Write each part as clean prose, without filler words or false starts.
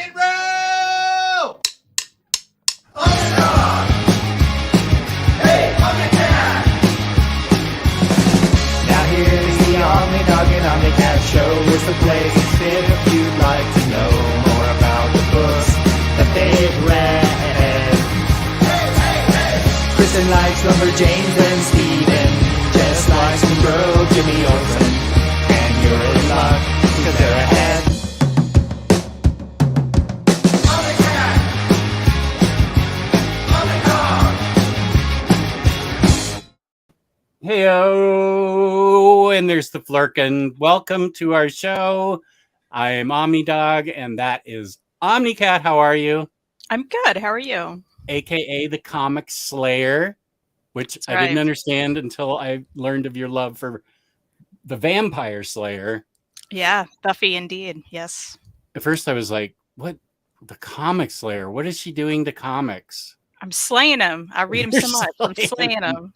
and roll! OmniDog! Hey, OmniCat! Now here's the OmniDog and OmniCat show. It's the place to sit if you'd like to know more about the books that they've read. Kristen likes Lumberjanes and Steven just likes to grow Jimmy Olsen. And you're in luck because they're ahead. OmniCat! OmniDog! Heyo, and there's the Flurkin. Welcome to our show. I am OmniDog, and that is OmniCat. How are you? I'm good. How are you? AKA the Comic Slayer, which That's I didn't understand until I learned of your love for the Vampire Slayer. Yeah, Buffy indeed. Yes. At first I was like, what? The Comic Slayer? What is she doing to comics? I'm slaying him. I read him so much. I'm slaying him.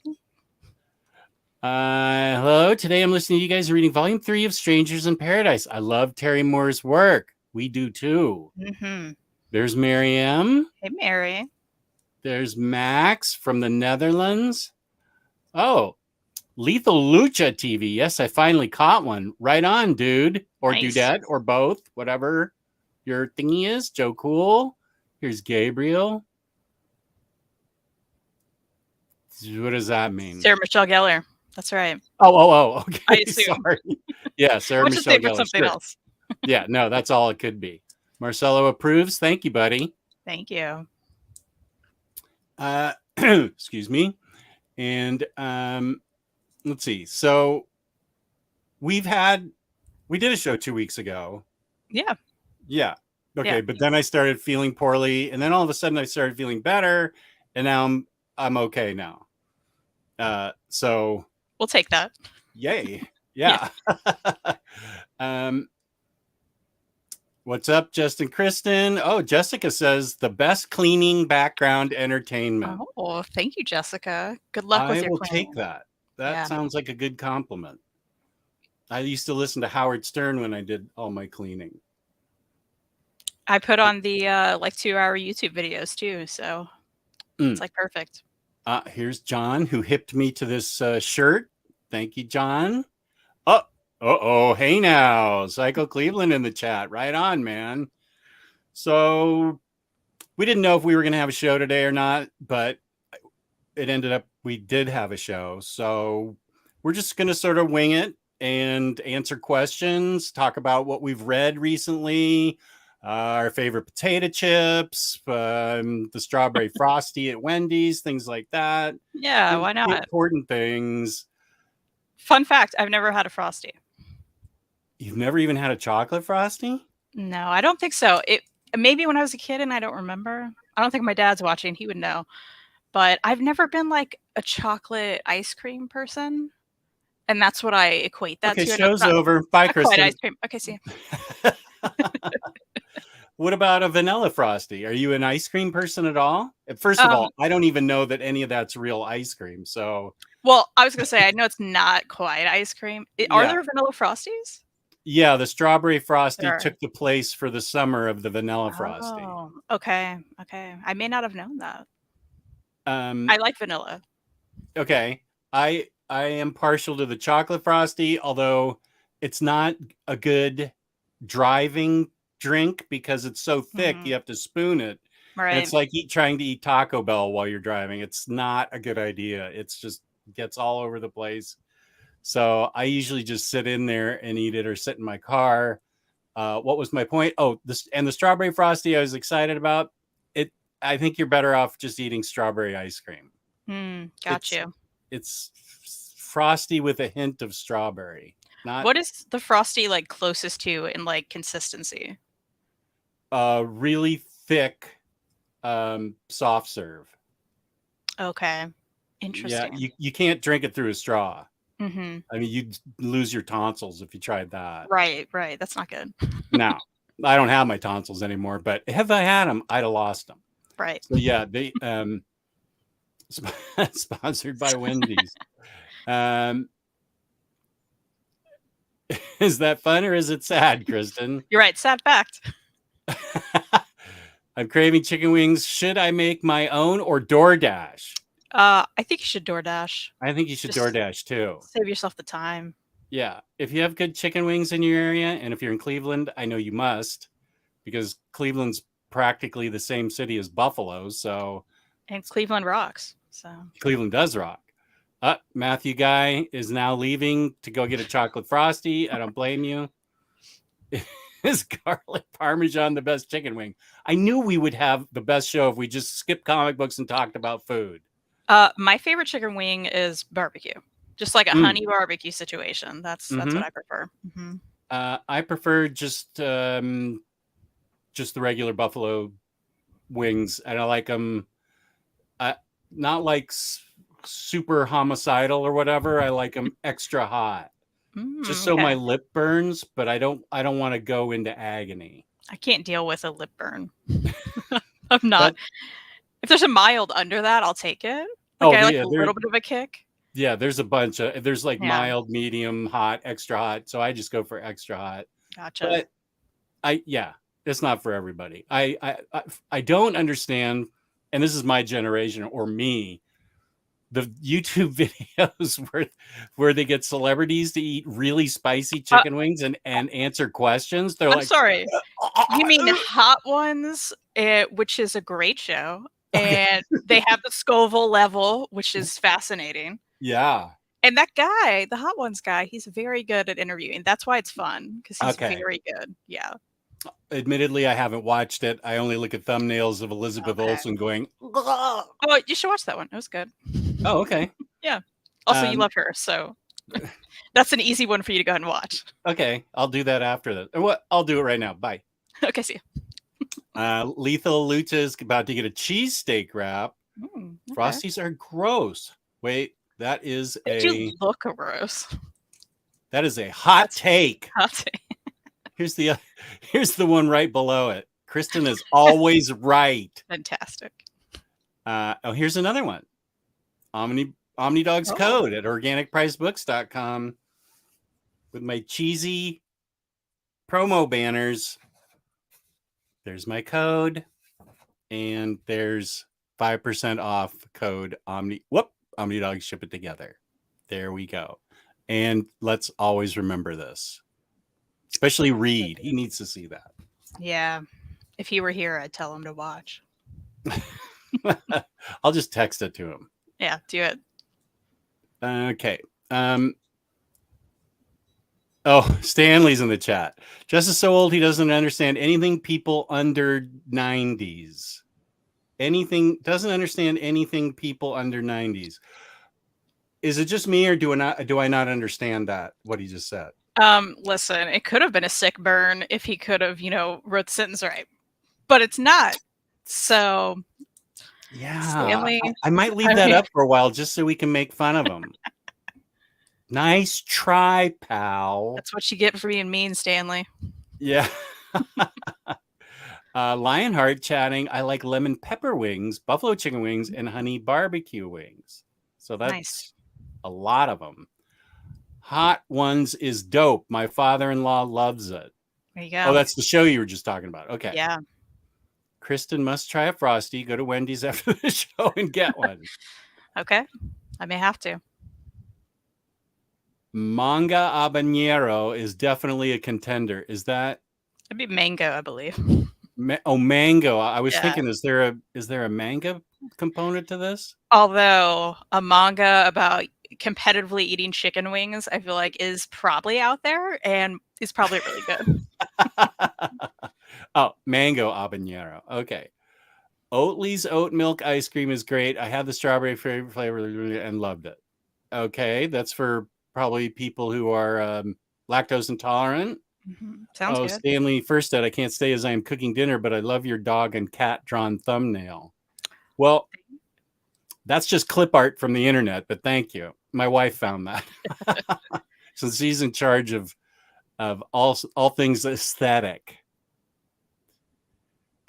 Hello. Today I'm listening to you guys reading Volume 3 of Strangers in Paradise. I love Terry Moore's work. We do too. Mm-hmm. There's Miriam. Hey, Mary. There's Max from the Netherlands. Oh, Lethal Lucha TV. Yes, I finally caught one. Right on, dude. Or Nice. Dudette, or both. Whatever your thingy is. Joe Cool. Here's Gabriel. What does that mean? Sarah Michelle Gellar. That's right. Oh. Okay. I assume. Sorry. Yeah, Sarah What's his Michelle name for Gellar. something Sure. else? Yeah, no, that's all it could be. Marcelo approves. Thank you, buddy. Thank you. Excuse me. And let's see. So we did a show 2 weeks ago. Yeah. Okay. Yeah. But then I started feeling poorly, and then all of a sudden I started feeling better, and now I'm okay now. So We'll take that. yay. Yeah. What's up, Justin Kristen? Oh, Jessica says the best cleaning background entertainment. Oh, thank you, Jessica. Good luck with I your will cleaning. take that. That Yeah. sounds like a good compliment. I used to listen to Howard Stern when I did all my cleaning. I put on the 2-hour YouTube videos too, so it's like perfect. Here's John, who hipped me to this shirt. Thank you, John. Oh, hey now, Psycho Cleveland in the chat. Right on, man. So we didn't know if we were going to have a show today or not, but it ended up we did have a show. So we're just going to sort of wing it and answer questions, talk about what we've read recently, our favorite potato chips, the strawberry frosty at Wendy's, things like that. Yeah, why not? Important things. Fun fact, I've never had a Frosty. You've never even had a chocolate frosty? No, I don't think so. It maybe when I was a kid and I don't remember. I don't think my dad's watching. He would know. But I've never been like a chocolate ice cream person. And that's what I equate that Okay, to. show's over. Bye, Not quite Kristen. ice cream. Okay, see you. What about a vanilla frosty? Are you an ice cream person at all? First of all, I don't even know that any of that's real ice cream. So, well, I was gonna say I know it's not quite ice cream. Are Yeah. there vanilla Frosties? yeah, the strawberry frosty Sure. took the place for the summer of the vanilla frosty. Oh, okay. I may not have known that. Um, I like vanilla. okay, I am partial to the chocolate frosty, although it's not a good driving drink because it's so thick Mhm. you have to spoon it. And Right. it's like trying to eat Taco Bell while you're driving. It's not a good idea. It's just gets all over the place. So I usually just sit in there and eat it or sit in my car. What was my point? Oh, the strawberry frosty I was excited about. I think you're better off just eating strawberry ice cream. Got you. It's frosty with a hint of strawberry. Not What is the Frosty like closest to in like consistency? really thick soft serve. Okay. Yeah, Interesting. you can't drink it through a straw. Mm-hmm. I mean, you'd lose your tonsils if you tried that. Right. That's not good. Now, I don't have my tonsils anymore, but if I had them, I'd have lost them. Right. So yeah, they sponsored by Wendy's. Is that fun or is it sad, Kristen? You're right. Sad fact. I'm craving chicken wings. Should I make my own or DoorDash? I think you should DoorDash. I think you should Just DoorDash too. save yourself the time. Yeah. If you have good chicken wings in your area, and if you're in Cleveland, I know you must, because Cleveland's practically the same city as Buffalo. So And Cleveland rocks. So Cleveland does rock. Matthew Guy is now leaving to go get a chocolate frosty. I don't blame you. Is garlic parmesan the best chicken wing? I knew we would have the best show if we just skipped comic books and talked about food. my favorite chicken wing is barbecue. Just like a honey barbecue situation. That's what I prefer. Mm-hmm. I prefer just the regular buffalo wings, and I like them not like super homicidal or whatever. I like them extra hot, just so my lip burns. But I don't want to go into agony. I can't deal with a lip burn. I'm not. If there's a mild under that, I'll take it. Like I like a little bit of a kick. Yeah, there's a bunch of mild, medium, hot, extra hot. So I just go for extra hot. Gotcha. But it's not for everybody. I don't understand, and this is my generation or me, the YouTube videos where they get celebrities to eat really spicy chicken wings and answer questions. They're I'm sorry. You mean the Hot Ones, which is a great show. And they have the Scoville level, which is fascinating. Yeah. And that guy, the Hot Ones guy, he's very good at interviewing. That's why it's fun, because he's very good. Yeah. Admittedly, I haven't watched it. I only look at thumbnails of Elizabeth Olsen going, oh, you should watch that one. It was good. Oh, okay. Yeah. Also, you love her, so that's an easy one for you to go ahead and watch. Okay. I'll do that after that. I'll do it right now. Bye. Okay, see you. Lethal Lucha is about to get a cheesesteak wrap. Frosties are gross. Wait, that is you look gross. That is a hot take. Hot take. Here's the one right below it. Kristen is always right. Fantastic. Here's another one. OmniDog's code at organicpricebooks.com with my cheesy promo banners. There's my code, and there's 5% off code OmniDog, ship it together. There we go. And let's always remember this, especially Reed. He needs to see that. Yeah. If he were here, I'd tell him to watch. I'll just text it to him. Yeah, do it. Okay. Stanley's in the chat. Jess is so old he doesn't understand anything people under 90s. Doesn't understand anything people under 90s. Is it just me, or do I not understand that, what he just said? Listen, it could have been a sick burn if he could have, wrote the sentence right. But it's not. So yeah, Stanley, I might leave that up for a while just so we can make fun of him. Nice try, pal. That's what you get for being mean, Stanley. Yeah. Lionheart chatting. I like lemon pepper wings, buffalo chicken wings, and honey barbecue wings. So that's a lot of them. Hot Ones is dope. My father-in-law loves it. There you go. Oh, that's the show you were just talking about. Okay. Yeah. Kristen must try a Frosty. Go to Wendy's after the show and get one. Okay. I may have to. Manga habanero is definitely a contender. Is that? It'd be mango, I believe. Mango. I was thinking, is there a manga component to this? Although a manga about competitively eating chicken wings, I feel like is probably out there and is probably really good. Mango habanero. Okay. Oatly's oat milk ice cream is great. I had the strawberry flavor and loved it. Okay, that's for probably people who are lactose intolerant. Sounds good. Stanley first said, I can't stay as I am cooking dinner, but I love your dog and cat drawn thumbnail. Well, that's just clip art from the internet, but thank you. My wife found that. So she's in charge of all things aesthetic.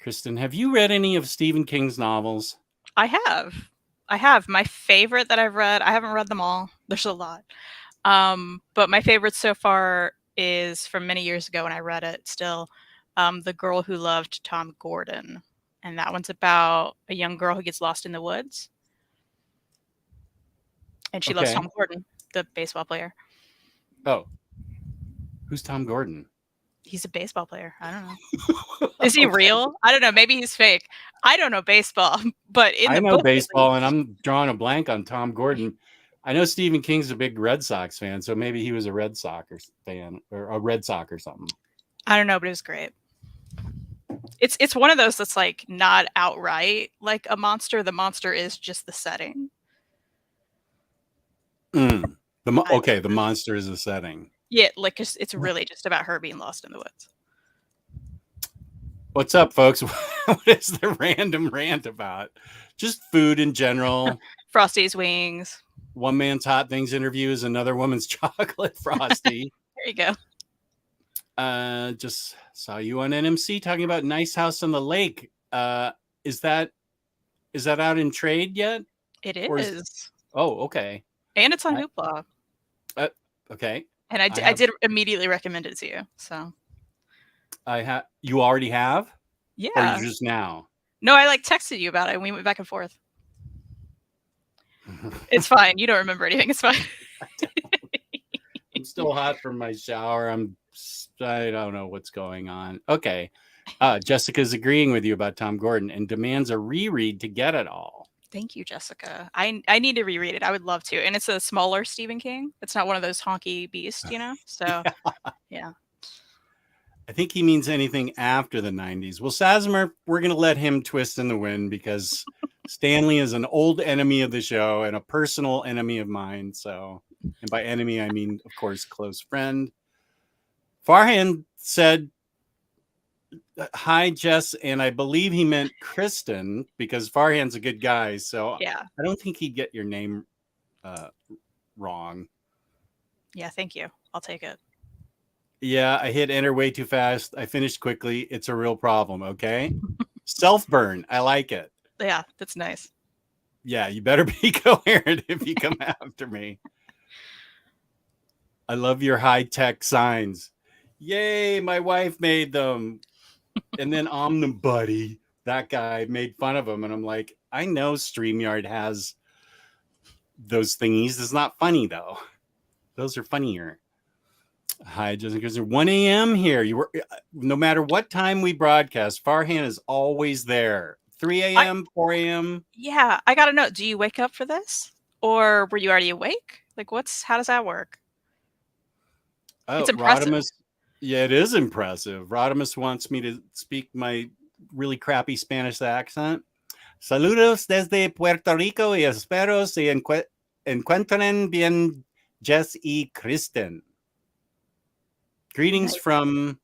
Kristen, have you read any of Stephen King's novels? I have. My favorite that I've read, I haven't read them all. There's a lot. But my favorite so far is from many years ago when I read it still. The Girl Who Loved Tom Gordon. and that one's about a young girl who gets lost in the woods. And she loves Okay. Tom Gordon, the baseball player. Oh. Who's Tom Gordon? He's a baseball player. I don't know. Is he real? I don't know. Maybe he's fake. I don't know baseball, but in I the know book, baseball, and I'm drawing a blank on Tom Gordon. I know Stephen King's a big Red Sox fan, so maybe he was a Red Sox fan or a Red Sox or something. I don't know, but it was great. It's one of those that's like not outright like a monster. The monster is just the setting. The monster is the setting. Yeah, like it's really just about her being lost in the woods. What's up, folks? What is the random rant about? Just food in general. Frosty's wings. One man's hot things interview is another woman's chocolate frosty. There you go. Just saw you on NMC talking about Nice House on the Lake. Is that out in trade yet? It is. Oh, okay. And it's on Hoopla. Okay. And I did immediately recommend it to you. So you already have? Yeah. Or you just now? No, I like texted you about it and we went back and forth. It's fine. You don't remember anything. It's fine. I'm still hot from my shower. I don't know what's going on. Okay. Jessica's agreeing with you about Tom Gordon and demands a reread to get it all. Thank you, Jessica. I need to reread it. I would love to. And it's a smaller Stephen King. It's not one of those honky beasts, you know? So, yeah. I think he means anything after the 90s. Well, Sazmer, we're going to let him twist in the wind because Stanley is an old enemy of the show and a personal enemy of mine. So, and by enemy, I mean, of course, close friend. Farhan said, hi, Jess, and I believe he meant Kristen because Farhan's a good guy. So yeah, I don't think he'd get your name wrong. Yeah, thank you. I'll take it. Yeah, I hit enter way too fast. I finished quickly. It's a real problem, okay? Self-burn. I like it. Yeah, that's nice. Yeah, you better be coherent if you come after me. I love your high-tech signs. Yay, my wife made them. And then Omnibuddy, that guy, made fun of him. And I'm like, I know StreamYard has those thingies. It's not funny, though. Those are funnier. Hi, Jessica. It's 1 a.m. here. You were, no matter what time we broadcast, Farhan is always there. 3 a.m., 4 a.m. Yeah, I gotta know. Do you wake up for this, or were you already awake? Like, how does that work? Oh, it's impressive. Rodimus, yeah, it is impressive. Rodimus wants me to speak my really crappy Spanish accent. Saludos desde Puerto Rico y espero se encuentren bien, Jess y Kristen. Greetings from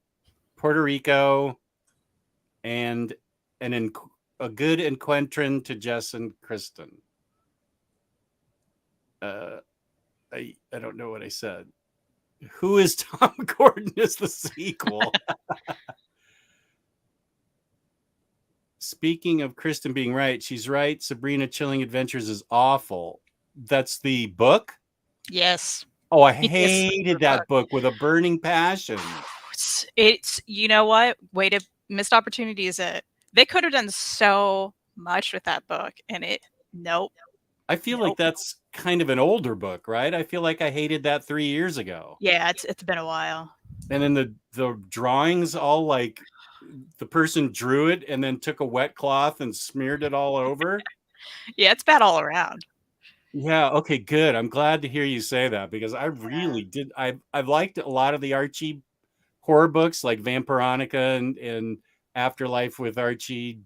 Puerto Rico and a good encuentren to Jess and Kristen. I don't know what I said. Who is Tom Gordon is the sequel. Speaking of Kristen being right, she's right. Sabrina Chilling Adventures is awful. That's the book? Yes. Oh, I hated that book with a burning passion. It's you know what? Missed opportunity is it. They could have done so much with that book, and nope. I feel like that's kind of an older book, right? I feel like I hated that 3 years ago. Yeah, it's been a while. And then the drawings all like the person drew it and then took a wet cloth and smeared it all over. Yeah, it's bad all around. Yeah, okay, good. I'm glad to hear you say that because I really did. I've liked a lot of the Archie horror books like Vampironica and Afterlife with Archie,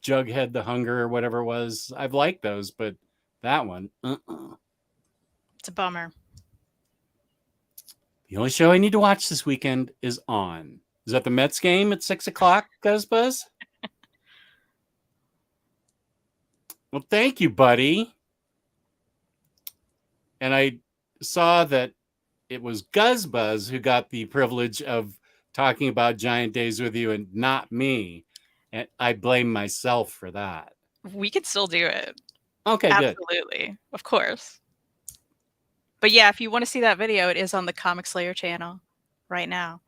Jughead the Hunger or whatever it was. I've liked those, but that one, it's a bummer. The only show I need to watch this weekend is On. Is that the Mets game at 6:00, Guzzbuzz? Well, thank you, buddy. And I saw that it was Guzzbuzz who got the privilege of talking about Giant Days with you and not me. And I blame myself for that. We could still do it. Okay, absolutely. Good. Absolutely. Of course. But yeah, if you want to see that video, it is on the Comic Slayer channel right now.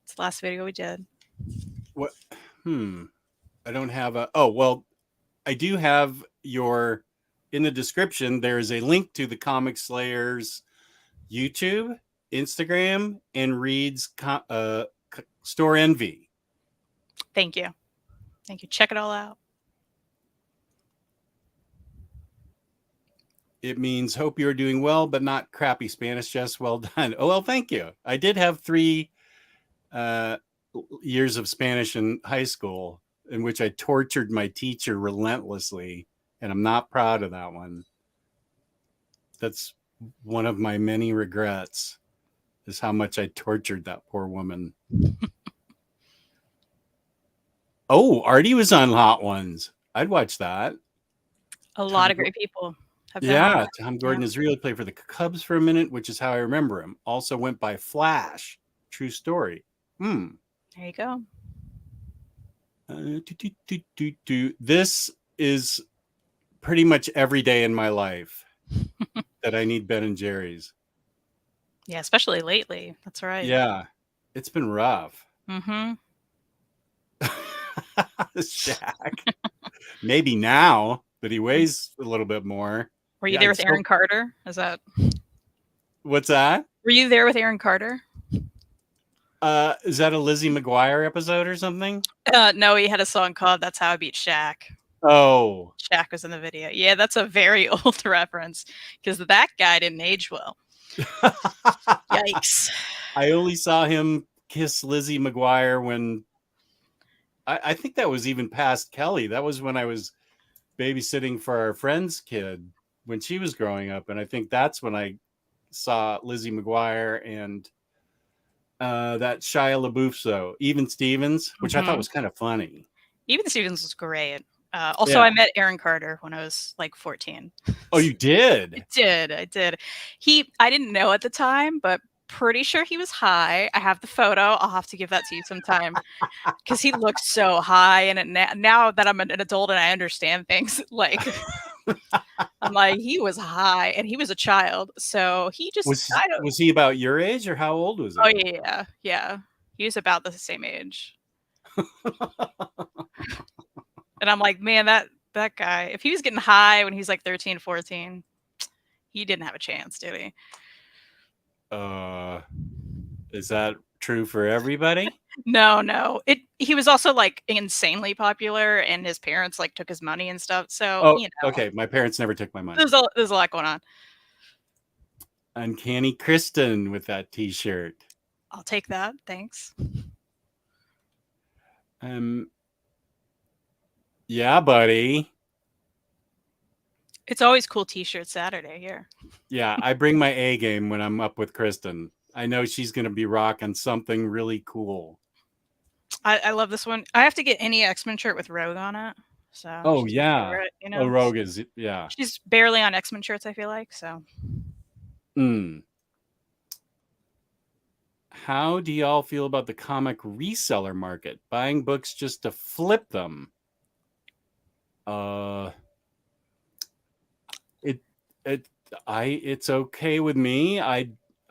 It's the last video we did. What? I don't have a. Oh, well, I do have your. In the description, there is a link to the Comic Slayers YouTube, Instagram, and Reed's Store Envy. Thank you. Thank you. Check it all out. It means hope you're doing well, but not crappy Spanish. Just well done. Oh, well, thank you. I did have 3 years of Spanish in high school in which I tortured my teacher relentlessly, and I'm not proud of that one. That's one of my many regrets, is how much I tortured that poor woman. Oh, Artie was on Hot Ones. I'd watch that. A lot of great people have been on Yeah, that. Tom Gordon has really played for the Cubs for a minute, which is how I remember him. Also went by Flash. True story. There you go. This is pretty much every day in my life that I need Ben and Jerry's. Yeah, especially lately. That's right. Yeah, it's been rough. Mm-hmm. Shaq. Maybe now that he weighs a little bit more. Were you there with Aaron Carter? Is that? What's that? Were you there with Aaron Carter? Is that a Lizzie McGuire episode or something? No, he had a song called "That's How I Beat Shaq." Oh, Shaq was in the video. Yeah, that's a very old reference because that guy didn't age well. Yikes! I only saw him kiss Lizzie McGuire when I think that was even past Kelly. That was when I was babysitting for our friend's kid when she was growing up, and I think that's when I saw Lizzie McGuire and that Shia LaBeouf show, Even Stevens, which I thought was kind of funny. Even Stevens was great. Also, I met Aaron Carter when I was like 14. Oh, you did? I did. I didn't know at the time, but pretty sure he was high. I have the photo. I'll have to give that to you sometime because he looked so high. And now that I'm an adult and I understand things, like I'm like, he was high and he was a child. So he just was he about your age or how old was he? Oh yeah. He was about the same age. And I'm like, man, that guy, if he was getting high when he's like 13, 14, he didn't have a chance, did he? Is that true for everybody? No. He was also like insanely popular, and his parents like took his money and stuff. So okay. My parents never took my money. There's a lot going on. Uncanny Kristen with that T-shirt. I'll take that. Thanks. Yeah, buddy. It's always cool T-shirt Saturday here. Yeah, I bring my A game when I'm up with Kristen. I know she's going to be rocking something really cool. I love this one. I have to get any X-Men shirt with Rogue on it. So. Oh yeah. Favorite, you know? Oh, Rogue is yeah. She's barely on X-Men shirts, I feel like. So. How do y'all feel about the comic reseller market? Buying books just to flip them? It's okay with me. I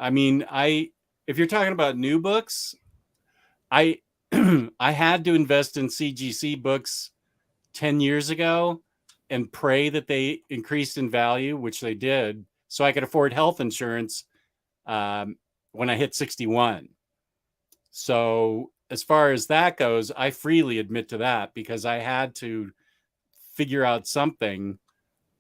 mean, if you're talking about new books, I had to invest in CGC books 10 years ago and pray that they increased in value, which they did, so I could afford health insurance when I hit 61. So as far as that goes, I freely admit to that because I had to figure out something.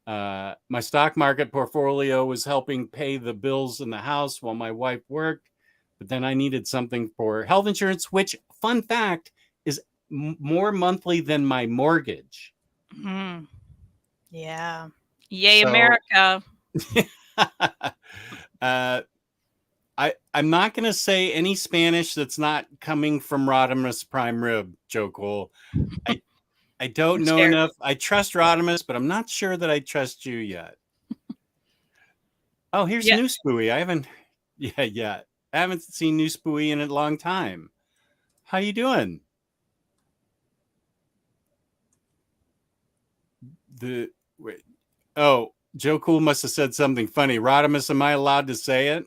My stock market portfolio was helping pay the bills in the house while my wife worked, but then I needed something for health insurance, which, fun fact, is more monthly than my mortgage. Yeah. Yay, so, America. I'm not going to say any Spanish that's not coming from Rodimus Prime Rib, Joe Cole. I don't know enough. I trust Rodimus, but I'm not sure that I trust you yet. Oh, here's New Spooey. I haven't seen New Spooey in a long time. How you doing? Joe Cool must have said something funny. Rodimus, am I allowed to say it?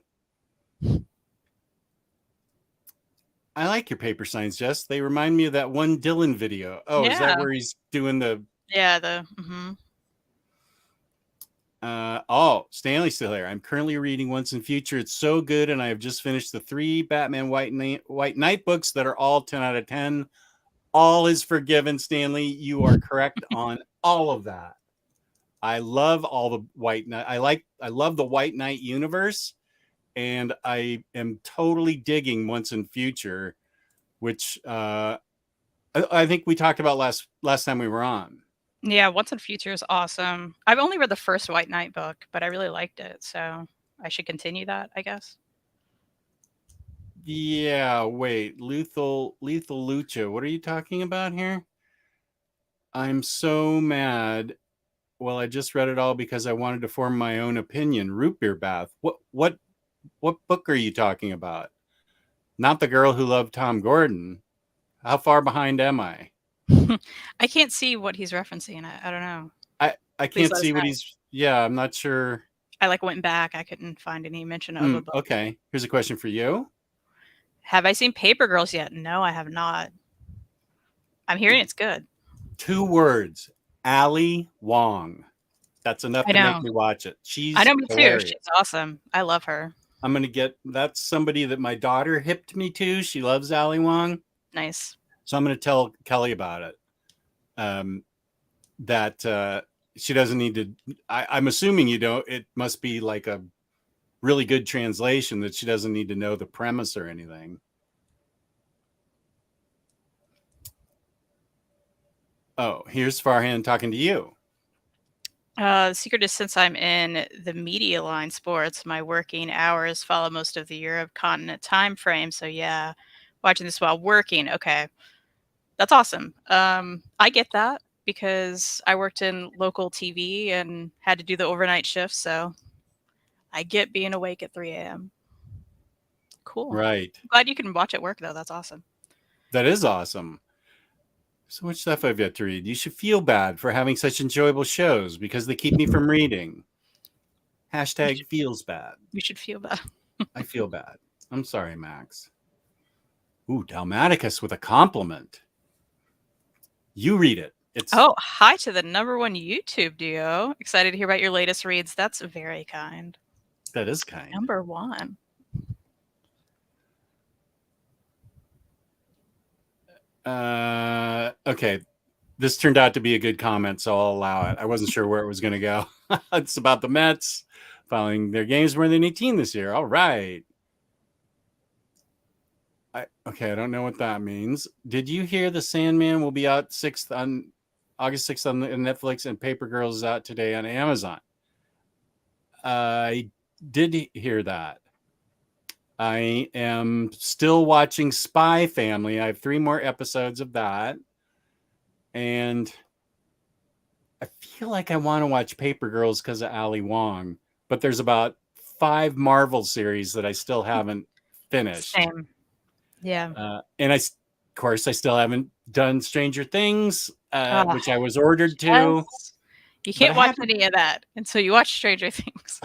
I like your paper signs, Jess. They remind me of that one Dylan video. Oh, is that Yeah. where he's doing the? Yeah. Oh, Stanley's still here. I'm currently reading Once and Future. It's so good, and I have just finished the 3 Batman White Knight books that are all 10 out of 10. All is forgiven, Stanley. You are correct on all of that. I love all the White Knight. I love the White Knight universe, and I am totally digging Once and Future, which I think we talked about last time we were on. Yeah. Once and Future is awesome. I've only read the first White Knight book, but I really liked it. So I should continue that, I guess. Yeah, wait, Lethal Lucha. What are you talking about here? I'm so mad. Well, I just read it all because I wanted to form my own opinion. Root beer bath. What book are you talking about? Not the girl who loved Tom Gordon. How far behind am I? I can't see what he's referencing. I don't know. I Please can't let us see what know. he's. Yeah, I'm not sure. I went back. I couldn't find any mention of a book. Okay, here's a question for you. Have I seen Paper Girls yet? No, I have not. I'm hearing it's good. 2 words. Ali Wong. That's enough I to make know. me watch it. She's I know, me too. hilarious. She's awesome. I love her. I'm gonna get. That's somebody that my daughter hipped me to. She loves Ali Wong, Nice. so I'm gonna tell Kelly about it. That she doesn't need to. I'm assuming you don't. It must be like a really good translation that she doesn't need to know the premise or anything. Oh, here's Farhan talking to you. The secret is since I'm in the media line sports, my working hours follow most of the Europe continent time frame. So yeah, watching this while working. Okay, that's awesome. I get that because I worked in local TV and had to do the overnight shift. So I get being awake at 3 a.m. Cool. Right. Glad you can watch at work though. That's awesome. That is awesome. So much stuff I've yet to read. You should feel bad for having such enjoyable shows because they keep me from reading. Hashtag feels bad. You should feel bad. I feel bad. I'm sorry, Max. Ooh, Dalmaticus with a compliment. You read it. It's Oh, hi to the #1 YouTube duo. Excited to hear about your latest reads. That's very kind. that is kind. #1. Okay. This turned out to be a good comment, so I'll allow it. I wasn't sure where it was going to go. It's about the Mets filing their games more than 18 this year. All right. I don't know what that means. Did you hear the Sandman will be out on August 6th on Netflix, and Paper Girls is out today on Amazon? I did hear that. I am still watching Spy Family. I have 3 more episodes of that. And I feel like I want to watch Paper Girls because of Ali Wong. But there's about 5 Marvel series that I still haven't finished. Same. Yeah. And of course, I still haven't done Stranger Things, which I was ordered to. Yes. You can't watch any of that until you watch Stranger Things.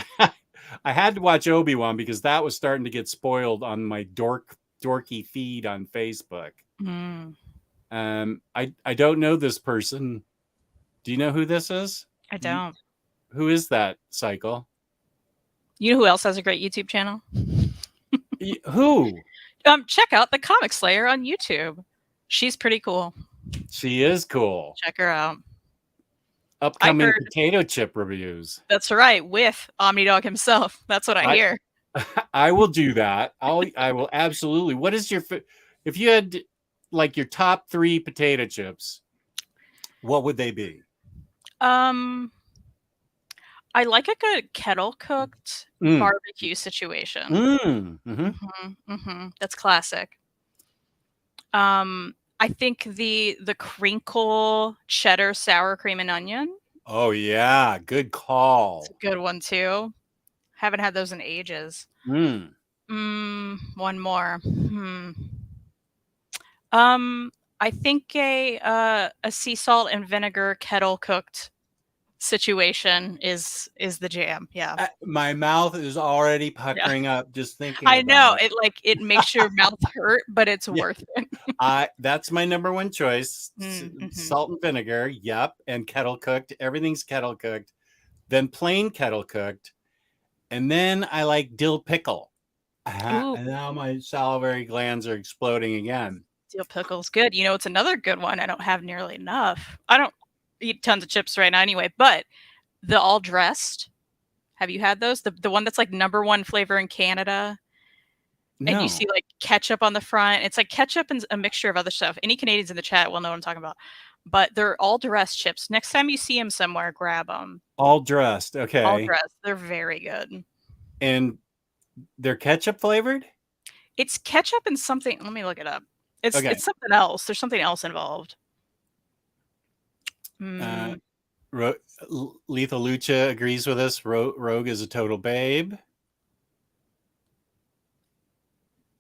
I had to watch Obi-Wan because that was starting to get spoiled on my dorky feed on Facebook. I don't know this person. Do you know who this is? I don't. Who is that, Cycle? You know who else has a great YouTube channel? Who? Check out the Comic Slayer on YouTube. She's pretty cool. She is cool. Check her out. Upcoming potato chip reviews. That's right, with OmniDog himself. That's what I hear. I will do that. I will absolutely. What is your if you had like your top 3 potato chips? What would they be? I like a good kettle cooked barbecue situation. That's classic. I think the crinkle cheddar sour cream and onion. Oh yeah, good call. It's a good one too. Haven't had those in ages. One more. I think a sea salt and vinegar kettle cooked situation is the jam. Yeah. My mouth is already Yeah. puckering up just thinking I know. about it. It makes your mouth hurt, but it's Yeah. worth it. That's my number one choice. Mm-hmm. Salt and vinegar, yep, and kettle cooked. Everything's kettle cooked. Then plain kettle cooked. And then I like dill pickle. Ooh, And now my salivary glands are exploding again. dill pickle's good. You know, it's another good one. I don't have nearly enough. I don't eat tons of chips right now anyway, but the all dressed. Have you had those? The one that's like number one flavor in Canada. And No. you see like ketchup on the front. It's like ketchup and a mixture of other stuff. Any Canadians in the chat will know what I'm talking about. But they're all dressed chips. Next time you see them somewhere, grab them. All dressed. All Okay. dressed. They're very good. And they're ketchup flavored? It's ketchup and something. Let me look it up. It's Okay. it's something else. There's something else involved. Lethal Lucha agrees with us. Rogue is a total babe.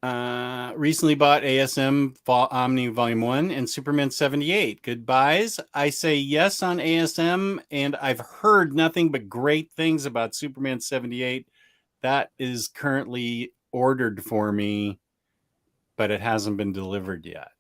Recently bought ASM Omni Volume 1 and Superman 78. Goodbyes. I say yes on ASM, and I've heard nothing but great things about Superman 78. That is currently ordered for me, but it hasn't been delivered yet.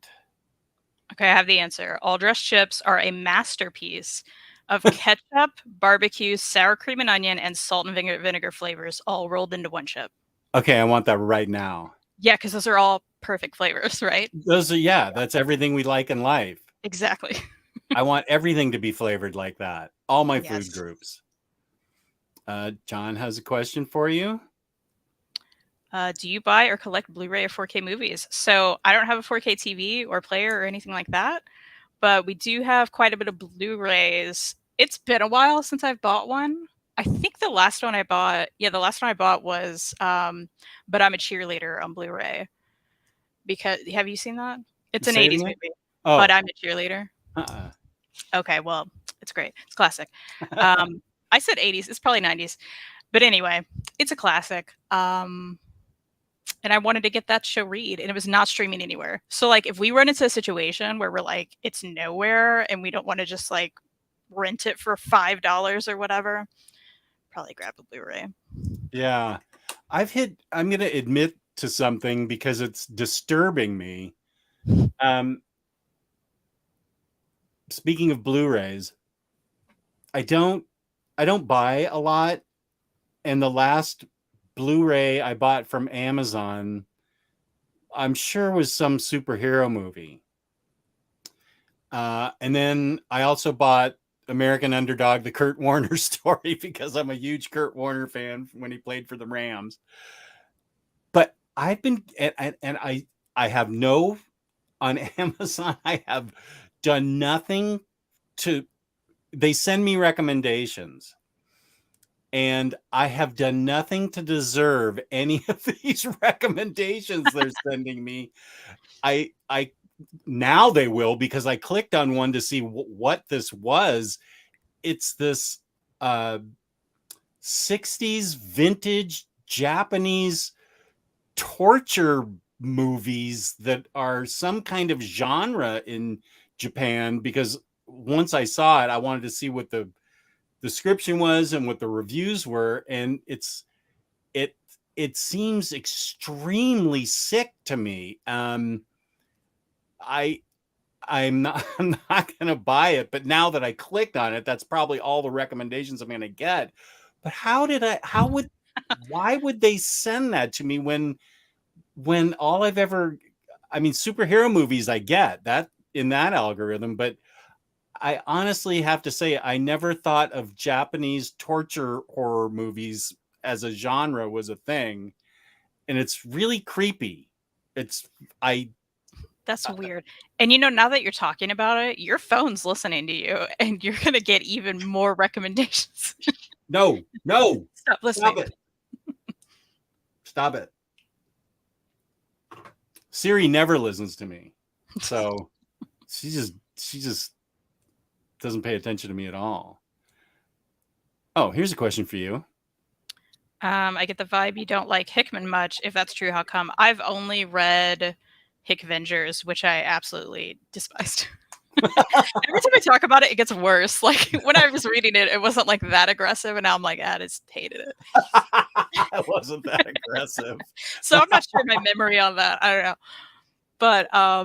Okay, I have the answer. All dressed chips are a masterpiece of ketchup, barbecue, sour cream and onion, and salt and vinegar flavors all rolled into one chip. Okay, I want that right now. Yeah, because those are all perfect flavors, right? Those are, that's everything we like in life. Exactly. I want everything to be flavored like that. All my Yes. food groups. John has a question for you. Do you buy or collect Blu-ray or 4K movies? So I don't have a 4K TV or player or anything like that, but we do have quite a bit of Blu-rays. It's been a while since I've bought one. I think the last one I bought was But I'm a Cheerleader on Blu-ray. Because have you seen that? It's an 80s movie. Oh. But I'm a Cheerleader. Okay, well, it's great. It's classic. I said 80s. It's probably 90s. But anyway, it's a classic. And I wanted to get that show read, and it was not streaming anywhere. So, like, if we run into a situation where we're like, it's nowhere, and we don't want to just like rent it for $5 or whatever, probably grab a Blu-ray. Yeah, I'm going to admit to something because it's disturbing me. Speaking of Blu-rays, I don't buy a lot, and the last Blu-ray I bought from Amazon, I'm sure was some superhero movie. And then I also bought American Underdog, the Kurt Warner story, because I'm a huge Kurt Warner fan when he played for the Rams. But I've been, and I have no, on Amazon, I have done nothing to, they send me recommendations. And I have done nothing to deserve any of these recommendations they're sending me. I now they will, because I clicked on one to see what this was. It's this 60s vintage Japanese torture movies that are some kind of genre in Japan, because once I saw it, I wanted to see what the description was and what the reviews were, and it seems extremely sick to me. I'm not gonna buy it, but now that I clicked on it, that's probably all the recommendations I'm gonna get. But why would they send that to me when all I've ever, I mean, superhero movies I get that in that algorithm, but I honestly have to say, I never thought of Japanese torture horror movies as a genre was a thing. And it's really creepy. That's weird. And now that you're talking about it, your phone's listening to you, and you're going to get even more recommendations. No. Stop listening. Stop it. Siri never listens to me. So she just doesn't pay attention to me at all. Oh, here's a question for you. I get the vibe you don't like Hickman much. If that's true, how come? I've only read Hickvengers, which I absolutely despised. Every time I talk about it, it gets worse. Like when I was reading it, it wasn't like that aggressive, and now I'm like, I just hated it. It wasn't that aggressive. So I'm not sure my memory on that. I don't know. But I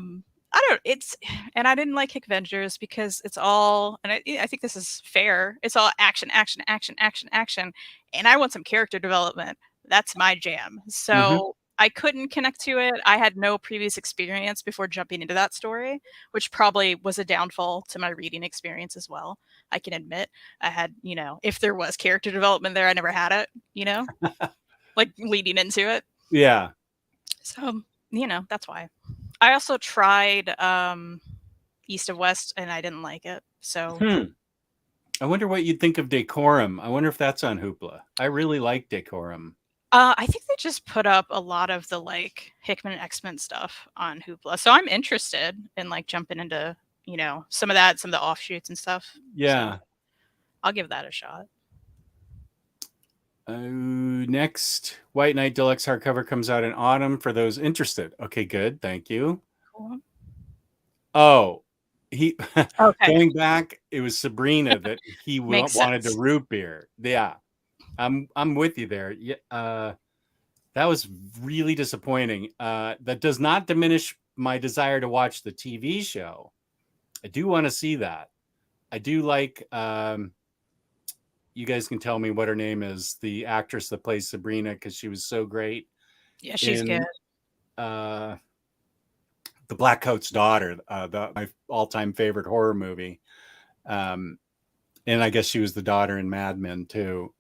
don't. It's and I didn't like Hickvengers because it's all, and I think this is fair. It's all action, action, action, action, action, and I want some character development. That's my jam. So I couldn't connect to it. I had no previous experience before jumping into that story, which probably was a downfall to my reading experience as well. I can admit I had, if there was character development there, I never had it, like leading into it. Yeah. So, that's why. I also tried East of West and I didn't like it. So I wonder what you'd think of Decorum. I wonder if that's on Hoopla. I really like Decorum. I think they just put up a lot of the like Hickman and X-Men stuff on Hoopla. So I'm interested in like jumping into, some of that, some of the offshoots and stuff. Yeah. So I'll give that a shot. Next, White Knight Deluxe hardcover comes out in autumn for those interested. Okay, good. Thank you. Cool. Oh, Okay. going back, it was Sabrina that he wanted sense. the root beer. Yeah, I'm with you there. Yeah, that was really disappointing. That does not diminish my desire to watch the TV show. I do want to see that. I do like. You guys can tell me what her name is, the actress that plays Sabrina, because she was so great. Yeah, she's good. The Black Coat's Daughter, my all-time favorite horror movie. And I guess she was the daughter in Mad Men too.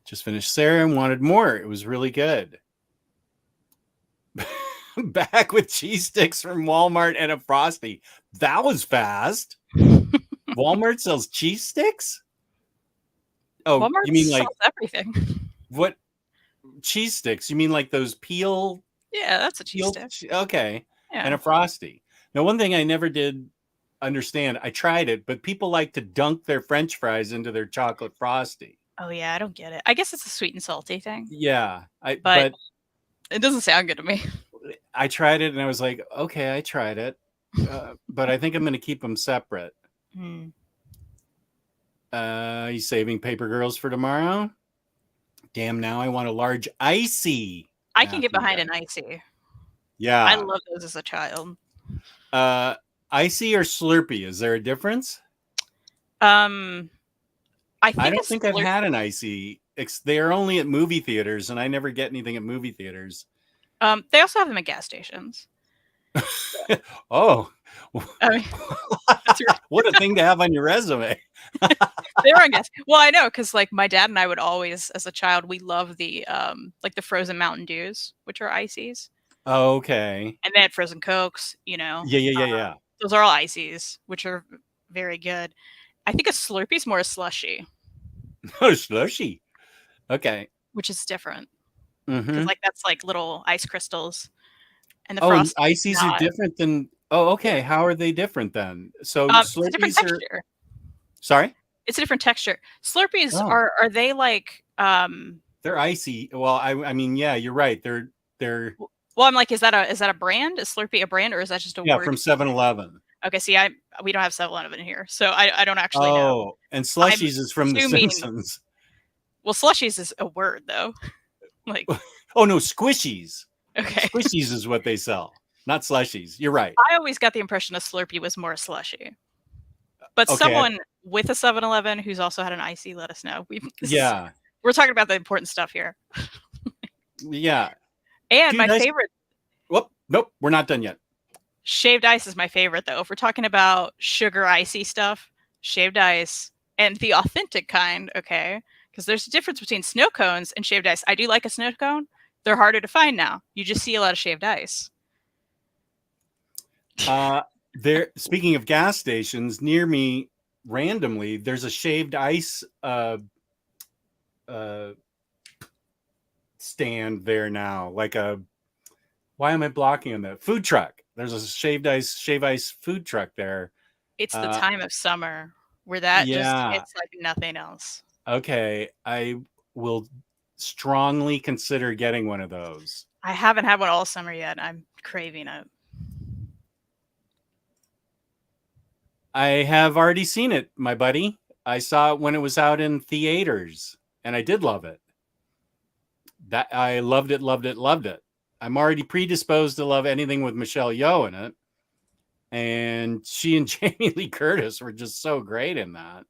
Just finished Sarah and wanted more. It was really good. Back with cheese sticks from Walmart and a Frosty. That was fast. Walmart sells cheese sticks? Oh, Walmart you mean like everything? What cheese sticks? You mean like those peel? Yeah, that's a cheese stick. Okay. Yeah. And a Frosty. Now, one thing I never did understand, I tried it, but people like to dunk their French fries into their chocolate Frosty. Oh yeah, I don't get it. I guess it's a sweet and salty thing. Yeah. But it doesn't sound good to me. I tried it and I was like, okay, I tried it. But I think I'm going to keep them separate. You saving Paper Girls for tomorrow? Damn, now I want a large icy. I can get behind an icy. Yeah. I love those as a child. Icy or Slurpee? Is there a difference? I don't think I've had an icy. They are only at movie theaters, and I never get anything at movie theaters. They also have them at gas stations. Oh, I mean, what a thing to have on your resume. They were on gas. Well, I know because like my dad and I would always, as a child, we love the like the frozen Mountain Dews, which are ices. Okay. And they had frozen Cokes. Yeah. Those are all ices, which are very good. I think a Slurpee's more a slushy. Oh, slushy. Okay. Which is different. Because like that's like little ice crystals. And the Frosty ices are different than. Oh, okay. How are they different then? So it's a different texture. Sorry? It's a different texture. Slurpees are they like they're icy. Well, I mean, yeah, you're right. They're Well, I'm like, is that a brand? Is Slurpee a brand or is that just a word? From 7-Eleven. Okay, see, we don't have 7-Eleven in here, so I don't actually know. Oh, and Slushies is from The Simpsons. Well, Slushies is a word though. Like oh no, Squishies. Okay. Squishies is what they sell, not Slushies. You're right. I always got the impression a Slurpee was more a slushy. But someone with a 7-Eleven who's also had an icy, let us know. We're talking about the important stuff here. Yeah. And my favorite. Whoop, nope, we're not done yet. Shaved ice is my favorite, though. If we're talking about sugar icy stuff, shaved ice and the authentic kind, okay? Because there's a difference between snow cones and shaved ice. I do like a snow cone. They're harder to find now. You just see a lot of shaved ice. Speaking of gas stations, near me, randomly, there's a shaved ice stand there now. Why am I blocking on that? Food truck. There's a shave ice food truck there. It's the time of summer where that it's like nothing else. Okay, I will strongly consider getting one of those. I haven't had one all summer yet. I'm craving it. I have already seen it, my buddy. I saw it when it was out in theaters, and I did love it. That I loved it, loved it, loved it. I'm already predisposed to love anything with Michelle Yeoh in it, and she and Jamie Lee Curtis were just so great in that.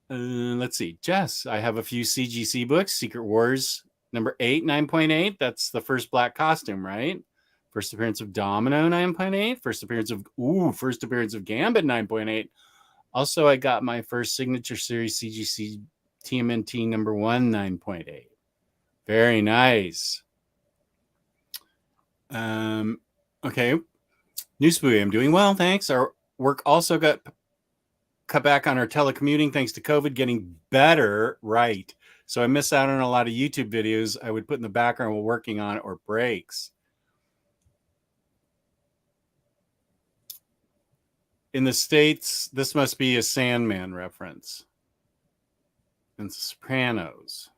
Let's see, Jess. I have a few CGC books. Secret Wars number 8, 9.8. That's the first black costume, right? First appearance of Domino, 9.8. First appearance of Gambit, 9.8. Also, I got my first signature series CGC TMNT number 1, 9.8. Very nice. Okay. Newsbury, I'm doing well, thanks. Our work also got cut back on our telecommuting thanks to COVID getting better, right? So I miss out on a lot of YouTube videos I would put in the background while working on it or breaks. In the States, this must be a Sandman reference. And Sopranos.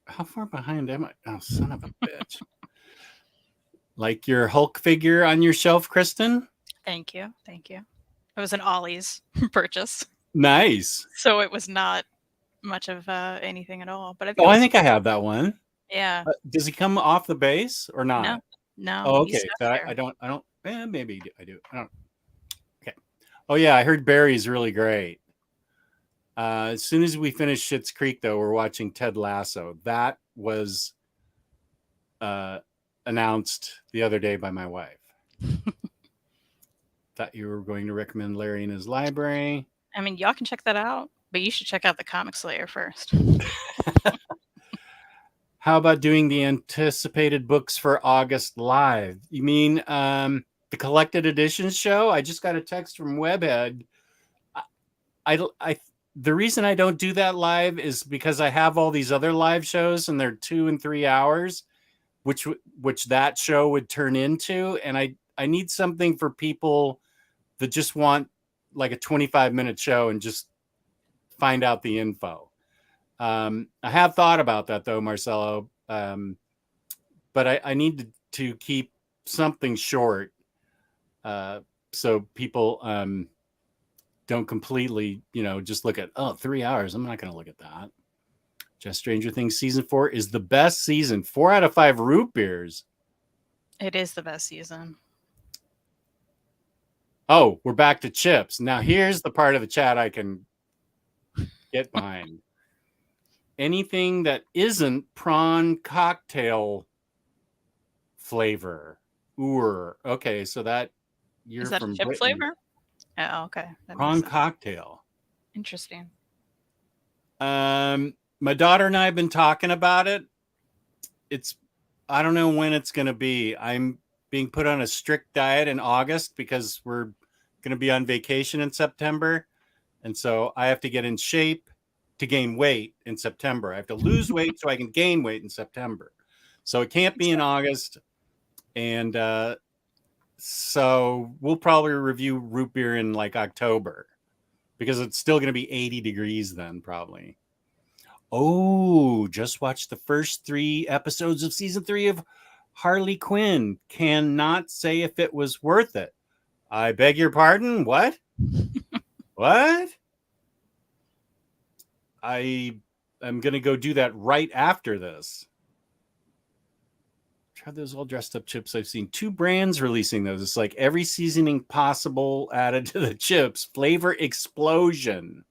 How far behind am I? Oh, son of a bitch. Like your Hulk figure on your shelf, Kristen? Thank you. Thank you. It was an Ollie's purchase. Nice. So it was not much of anything at all. But I think I have that one. Yeah. Does he come off the base or not? No. Oh, okay. I don't. Maybe I do. I don't. Okay. Oh yeah, I heard Barry's really great. As soon as we finish Schitt's Creek, though, we're watching Ted Lasso. That was announced the other day by my wife. Thought you were going to recommend Larry in his library. I mean, y'all can check that out, but you should check out the Comic Slayer first. How about doing the anticipated books for August live? You mean the collected editions show? I just got a text from Webhead. The reason I don't do that live is because I have all these other live shows and they're 2 and 3 hours, which that show would turn into. And I need something for people that just want like a 25-minute show and just find out the info. I have thought about that though, Marcelo. But I need to keep something short so people don't completely, just look at, 3 hours. I'm not going to look at that. Just Stranger Things season 4 is the best season. 4 out of 5 root beers. It is the best season. Oh, we're back to chips. Now here's the part of the chat I can get behind. Anything that isn't prawn cocktail flavor. Okay, so that you're is that from a chip Britain. flavor? Oh, okay. Prawn cocktail. Interesting. My daughter and I have been talking about it. I don't know when it's going to be. I'm being put on a strict diet in August because we're going to be on vacation in September. And so I have to get in shape to gain weight in September. I have to lose weight so I can gain weight in September. So it can't be in August. And so we'll probably review root beer in like October because it's still going to be 80 degrees then probably. Oh, just watched the first 3 episodes of season 3 of Harley Quinn. Cannot say if it was worth it. I beg your pardon? What? What? I am going to go do that right after this. Try those all dressed up chips. I've seen 2 brands releasing those. It's like every seasoning possible added to the chips. Flavor explosion.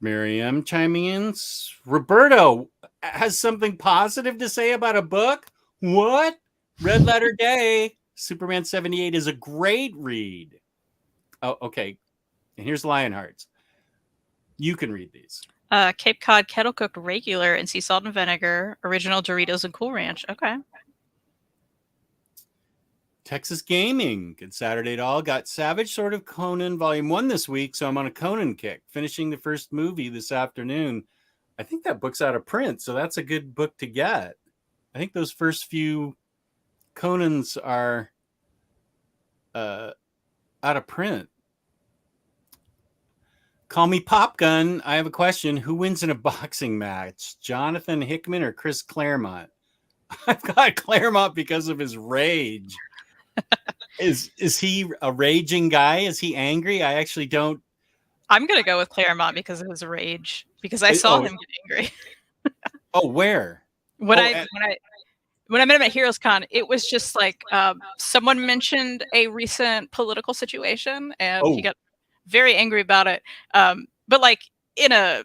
Miriam chiming in. Roberto has something positive to say about a book. What? Red Letter Day. Superman 78 is a great read. Oh, okay. And here's Lionhearts. You can read these. Cape Cod kettle cooked regular and sea salt and vinegar, original Doritos and Cool Ranch. Okay. Texas Gaming. Good Saturday to all. Got Savage Sword of Conan Volume 1 this week, so I'm on a Conan kick. Finishing the first movie this afternoon. I think that book's out of print, so that's a good book to get. I think those first few Conans are out of print. Call me Pop Gun. I have a question. Who wins in a boxing match? Jonathan Hickman or Chris Claremont? I've got Claremont because of his rage. Is he a raging guy? Is he angry? I actually don't. I'm gonna go with Claremont because of his rage. Because I saw him get angry. Oh, where? When I met him at Heroes Con, it was just like someone mentioned a recent political situation, and he got very angry about it. But like in a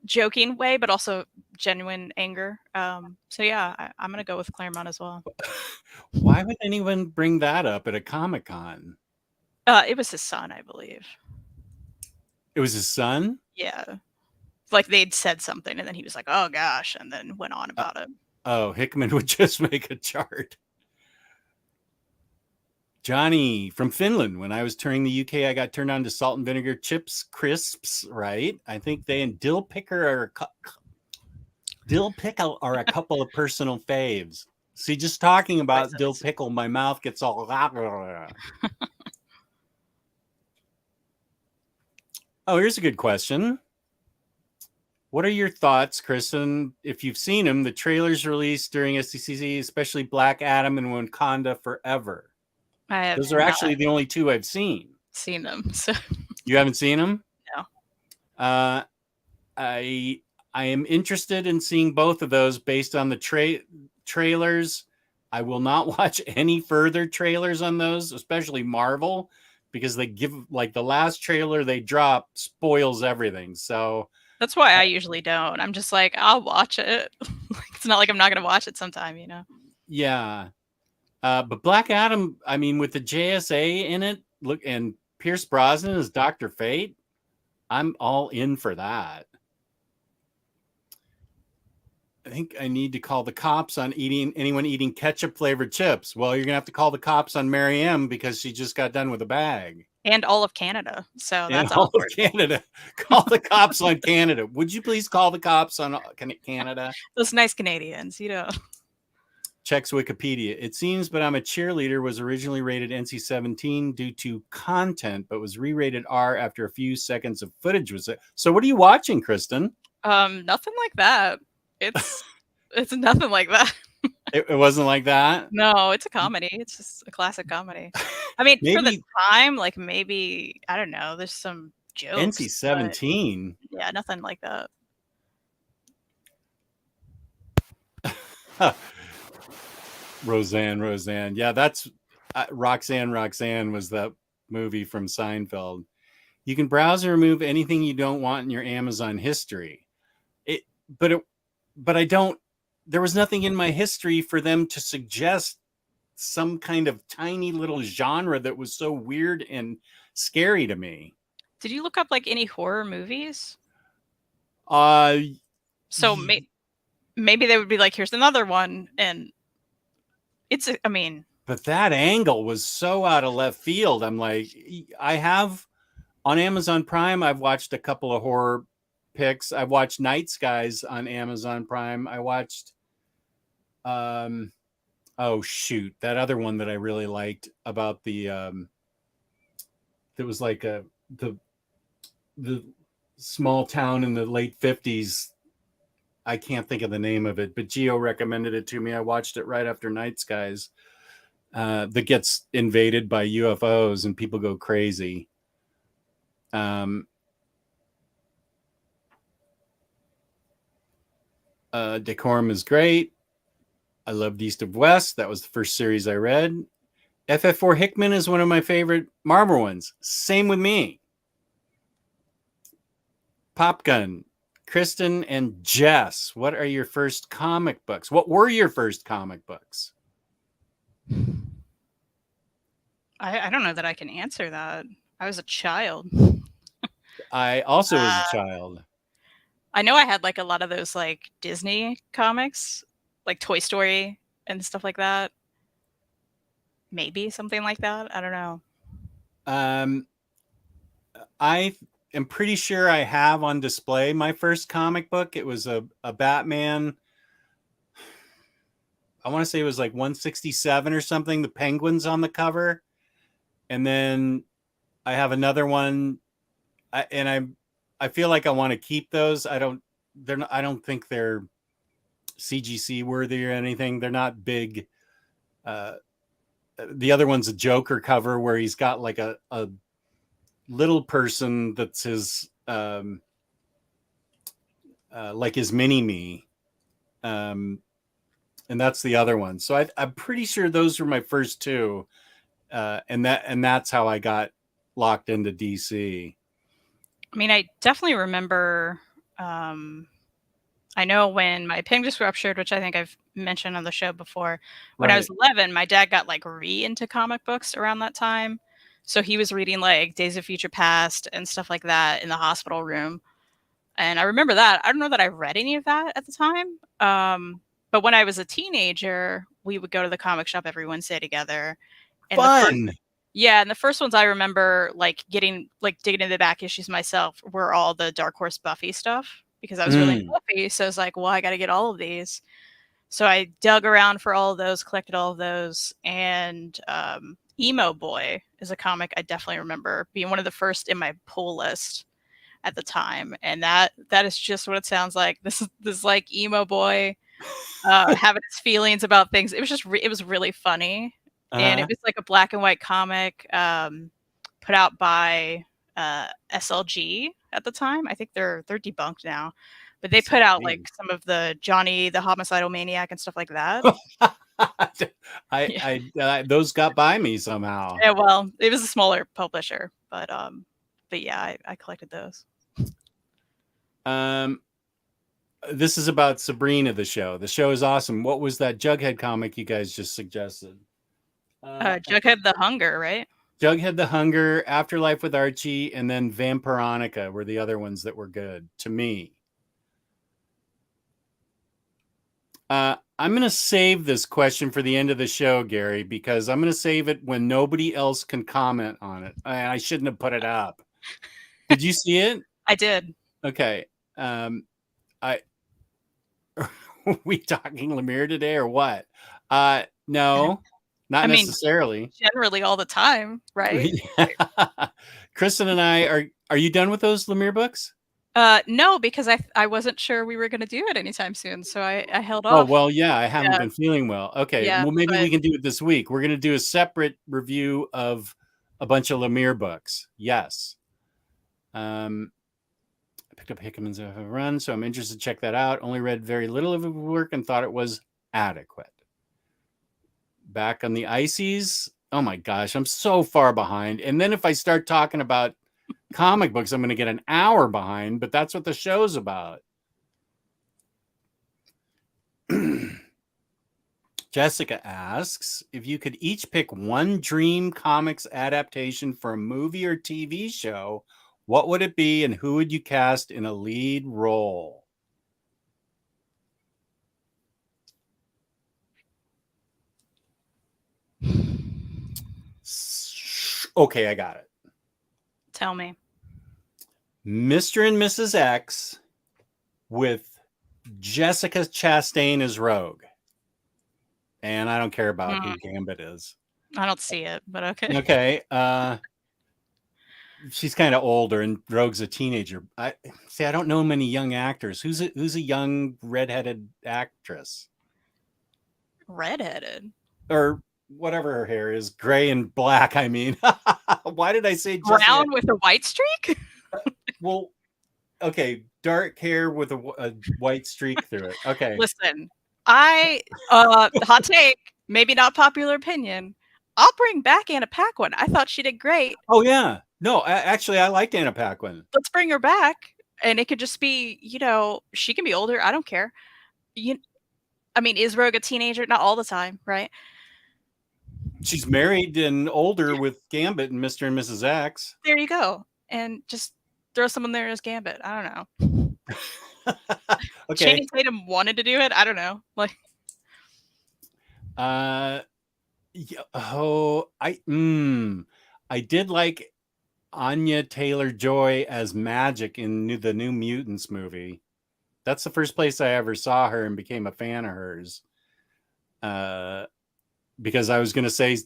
joking way, but also genuine anger. So yeah, I'm gonna go with Claremont as well. Why would anyone bring that up at a Comic-Con? It was his son, I believe. It was his son? Yeah. Like they'd said something and then he was like, oh gosh, and then went on about it. Oh, Hickman would just make a chart. Johnny from Finland. When I was touring the UK, I got turned on to salt and vinegar chips, crisps, right? I think they and dill pickle are a couple of personal faves. See, just talking about dill pickle, my mouth gets all. Oh, here's a good question. What are your thoughts, Kristen? If you've seen them, the trailers released during SDCC, especially Black Adam and Wakanda Forever. Those are actually the only two I've seen. Seen them. So. You haven't seen them? No. I am interested in seeing both of those based on the trailers. I will not watch any further trailers on those, especially Marvel, because they give like the last trailer they drop spoils everything. So that's why I usually don't. I'm just like, I'll watch it. It's not like I'm not going to watch it sometime, you know? Yeah. But Black Adam, I mean, with the JSA in it, look, and Pierce Brosnan as Dr. Fate, I'm all in for that. I think I need to call the cops on anyone eating ketchup flavored chips. Well, you're gonna have to call the cops on Mary M because she just got done with a bag. And all of Canada. So that's all of Canada. Call the cops on Canada. Would you please call the cops on Canada? Those nice Canadians, you know. Checks Wikipedia. It seems, but I'm a Cheerleader was originally rated NC-17 due to content, but was re-rated R after a few seconds of footage was it. So what are you watching, Kristen? Nothing like that. It's nothing like that. It wasn't like that? No, it's a comedy. It's just a classic comedy. I mean, for the time, like maybe, I don't know, there's some jokes. NC-17? Yeah, nothing like that. Roseanne. Yeah, that's Roxanne was that movie from Seinfeld. You can browse and remove anything you don't want in your Amazon history. But I don't, there was nothing in my history for them to suggest some kind of tiny little genre that was so weird and scary to me. Did you look up like any horror movies? So maybe they would be like, here's another one. And I mean. But that angle was so out of left field. I'm like, I have on Amazon Prime, I've watched a couple of horror picks. I've watched Night Skies on Amazon Prime. I watched that other one that I really liked about the that was like the small town in the late 50s. I can't think of the name of it, but Gio recommended it to me. I watched it right after Night Skies. That gets invaded by UFOs and people go crazy. Decorum is great. I loved East of West. That was the first series I read. FF4 Hickman is one of my favorite Marvel ones. Same with me. Popgun, Kristen and Jess, what are your first comic books? What were your first comic books? I don't know that I can answer that. I was a child. I also was a child. I know I had like a lot of those like Disney comics, like Toy Story and stuff like that. Maybe something like that. I don't know. I am pretty sure I have on display my first comic book. It was a Batman. I want to say it was like 167 or something. The penguins on the cover. And then I have another one. I feel like I want to keep those. I don't think they're CGC worthy or anything. They're not big. The other one's a Joker cover where he's got like a little person that's his like his mini me. And that's the other one. So I'm pretty sure those were my first two. And that's how I got locked into DC. I mean, I definitely remember. I know when my ping just ruptured, which I think I've mentioned on the show before. When I was 11, my dad got like into comic books around that time. So he was reading like Days of Future Past and stuff like that in the hospital room. And I remember that. I don't know that I read any of that at the time. But when I was a teenager, we would go to the comic shop every Wednesday together. And Fun. And the first ones I remember like digging into the back issues myself were all the Dark Horse Buffy stuff because I was really into Buffy. So I was like, well, I got to get all of these. So I dug around for all of those, collected all of those. And Emo Boy is a comic I definitely remember being one of the first in my pull list at the time. And that is just what it sounds like. This like emo boy having his feelings about things. It was just it was really funny. And it was like a black and white comic put out by SLG at the time. I think they're debunked now, but they put out like some of the Johnny the Homicidal Maniac and stuff like that. I those got by me somehow. Yeah, well, it was a smaller publisher, but yeah, I collected those. This is about Sabrina, the show. The show is awesome. What was that Jughead comic you guys just suggested? Jughead the Hunger, right? Jughead the Hunger, Afterlife with Archie, and then Vampironica were the other ones that were good to me. I'm going to save this question for the end of the show, Gary, because I'm going to save it when nobody else can comment on it. I shouldn't have put it up. Did you see it? I did. Okay. Are we talking Lemire today or what? No, not necessarily. Generally all the time, right? Kristen and I are you done with those Lemire books? No, because I wasn't sure we were going to do it anytime soon, so I held off. Oh, well, yeah, I haven't been feeling well. Okay, well, maybe we can do it this week. We're going to do a separate review of a bunch of Lemire books. Yes. I picked up Hickman's run, so I'm interested to check that out. Only read very little of his work and thought it was adequate. Back on the Ices. Oh my gosh, I'm so far behind. And then if I start talking about comic books, I'm going to get an hour behind, but that's what the show's about. Jessica asks, if you could each pick one dream comics adaptation for a movie or TV show, what would it be and who would you cast in a lead role? Okay, I got it. Tell me. Mr. and Mrs. X with Jessica Chastain as Rogue. And I don't care about who Gambit is. I don't see it, but okay. Okay. She's kind of older and Rogue's a teenager. I don't know many young actors. Who's a young redheaded actress? Redheaded? Or whatever her hair is, gray and black. I mean, why did I say brown with a white streak? Well, okay, dark hair with a white streak through it. Okay. Listen, hot take, maybe not popular opinion. I'll bring back Anna Paquin. I thought she did great. Oh yeah, no, actually, I liked Anna Paquin. Let's bring her back, and it could just be, she can be older. I don't care. Is Rogue a teenager? Not all the time, right? She's married and older with Gambit and Mr. and Mrs. X. There you go. And just throw someone there as Gambit. I don't know. Okay. Channing Tatum wanted to do it. I don't know. I did like Anya Taylor-Joy as Magic in the New Mutants movie. That's the first place I ever saw her and became a fan of hers. Because I was going to say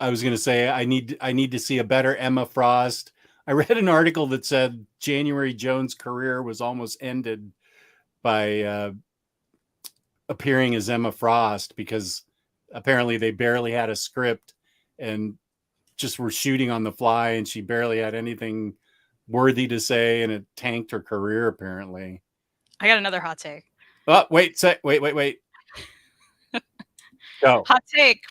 I need to see a better Emma Frost. I read an article that said January Jones' career was almost ended by appearing as Emma Frost, because apparently they barely had a script and just were shooting on the fly, and she barely had anything worthy to say, and it tanked her career apparently. I got another hot take. Oh, wait. Go. Hot take,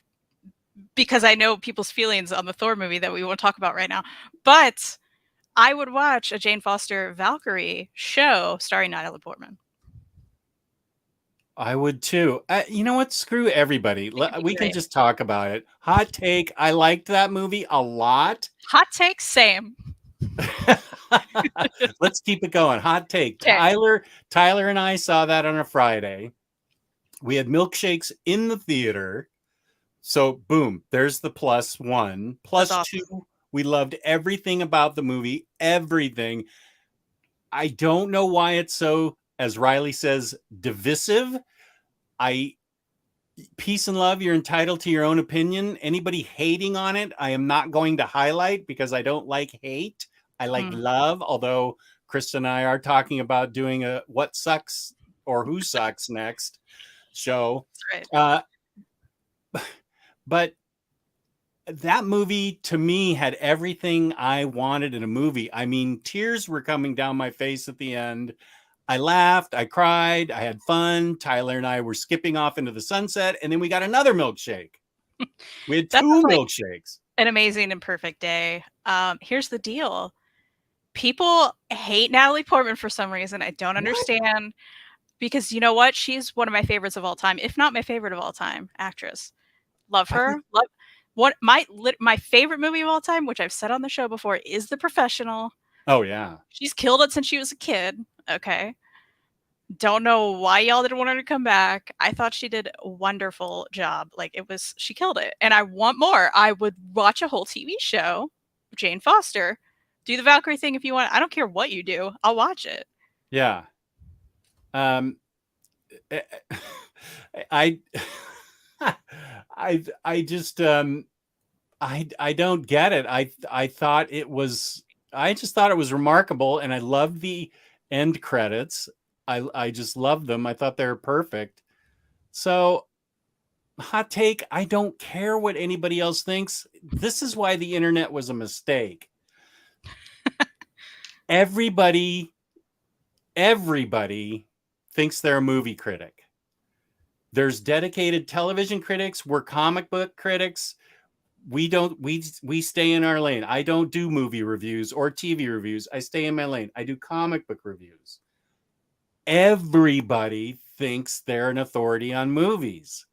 because I know people's feelings on the Thor movie that we won't talk about right now. But I would watch a Jane Foster Valkyrie show starring Natalie Portman. I would too. You know what? Screw everybody. We can great. just talk about it. Hot take. I liked that movie a lot. Hot take, same. Let's keep it going. Hot take. Okay. Tyler and I saw that on a Friday. We had milkshakes in the theater. So boom, there's the +1. Plus awesome. 2, we loved everything about the movie. Everything. I don't know why it's so, as Riley says, divisive. Peace and love, you're entitled to your own opinion. Anybody hating on it, I am not going to highlight, because I don't like hate. I like love, although Krista and I are talking about doing a what sucks or who sucks next show. That's right. But that movie, to me, had everything I wanted in a movie. I mean, tears were coming down my face at the end. I laughed, I cried, I had fun. Tyler and I were skipping off into the sunset, and then we got another milkshake. We had 2 milkshakes. An amazing and perfect day. Here's the deal. People hate Natalie Portman for some reason. I don't understand. Because you know what? She's one of my favorites of all time, if not my favorite of all time, actress. Love her. My favorite movie of all time, which I've said on the show before, is The Professional. Oh, yeah. She's killed it since she was a kid. Okay. Don't know why y'all didn't want her to come back. I thought she did a wonderful job. She killed it. And I want more. I would watch a whole TV show. Jane Foster. Do the Valkyrie thing if you want. I don't care what you do. I'll watch it. Yeah. I just I don't get it. I thought it was, I just thought it was remarkable, and I loved the end credits. I just loved them. I thought they were perfect. So, hot take, I don't care what anybody else thinks. This is why the internet was a mistake. Everybody thinks they're a movie critic. There's dedicated television critics. We're comic book critics. We stay in our lane. I don't do movie reviews or TV reviews. I stay in my lane. I do comic book reviews. Everybody thinks they're an authority on movies.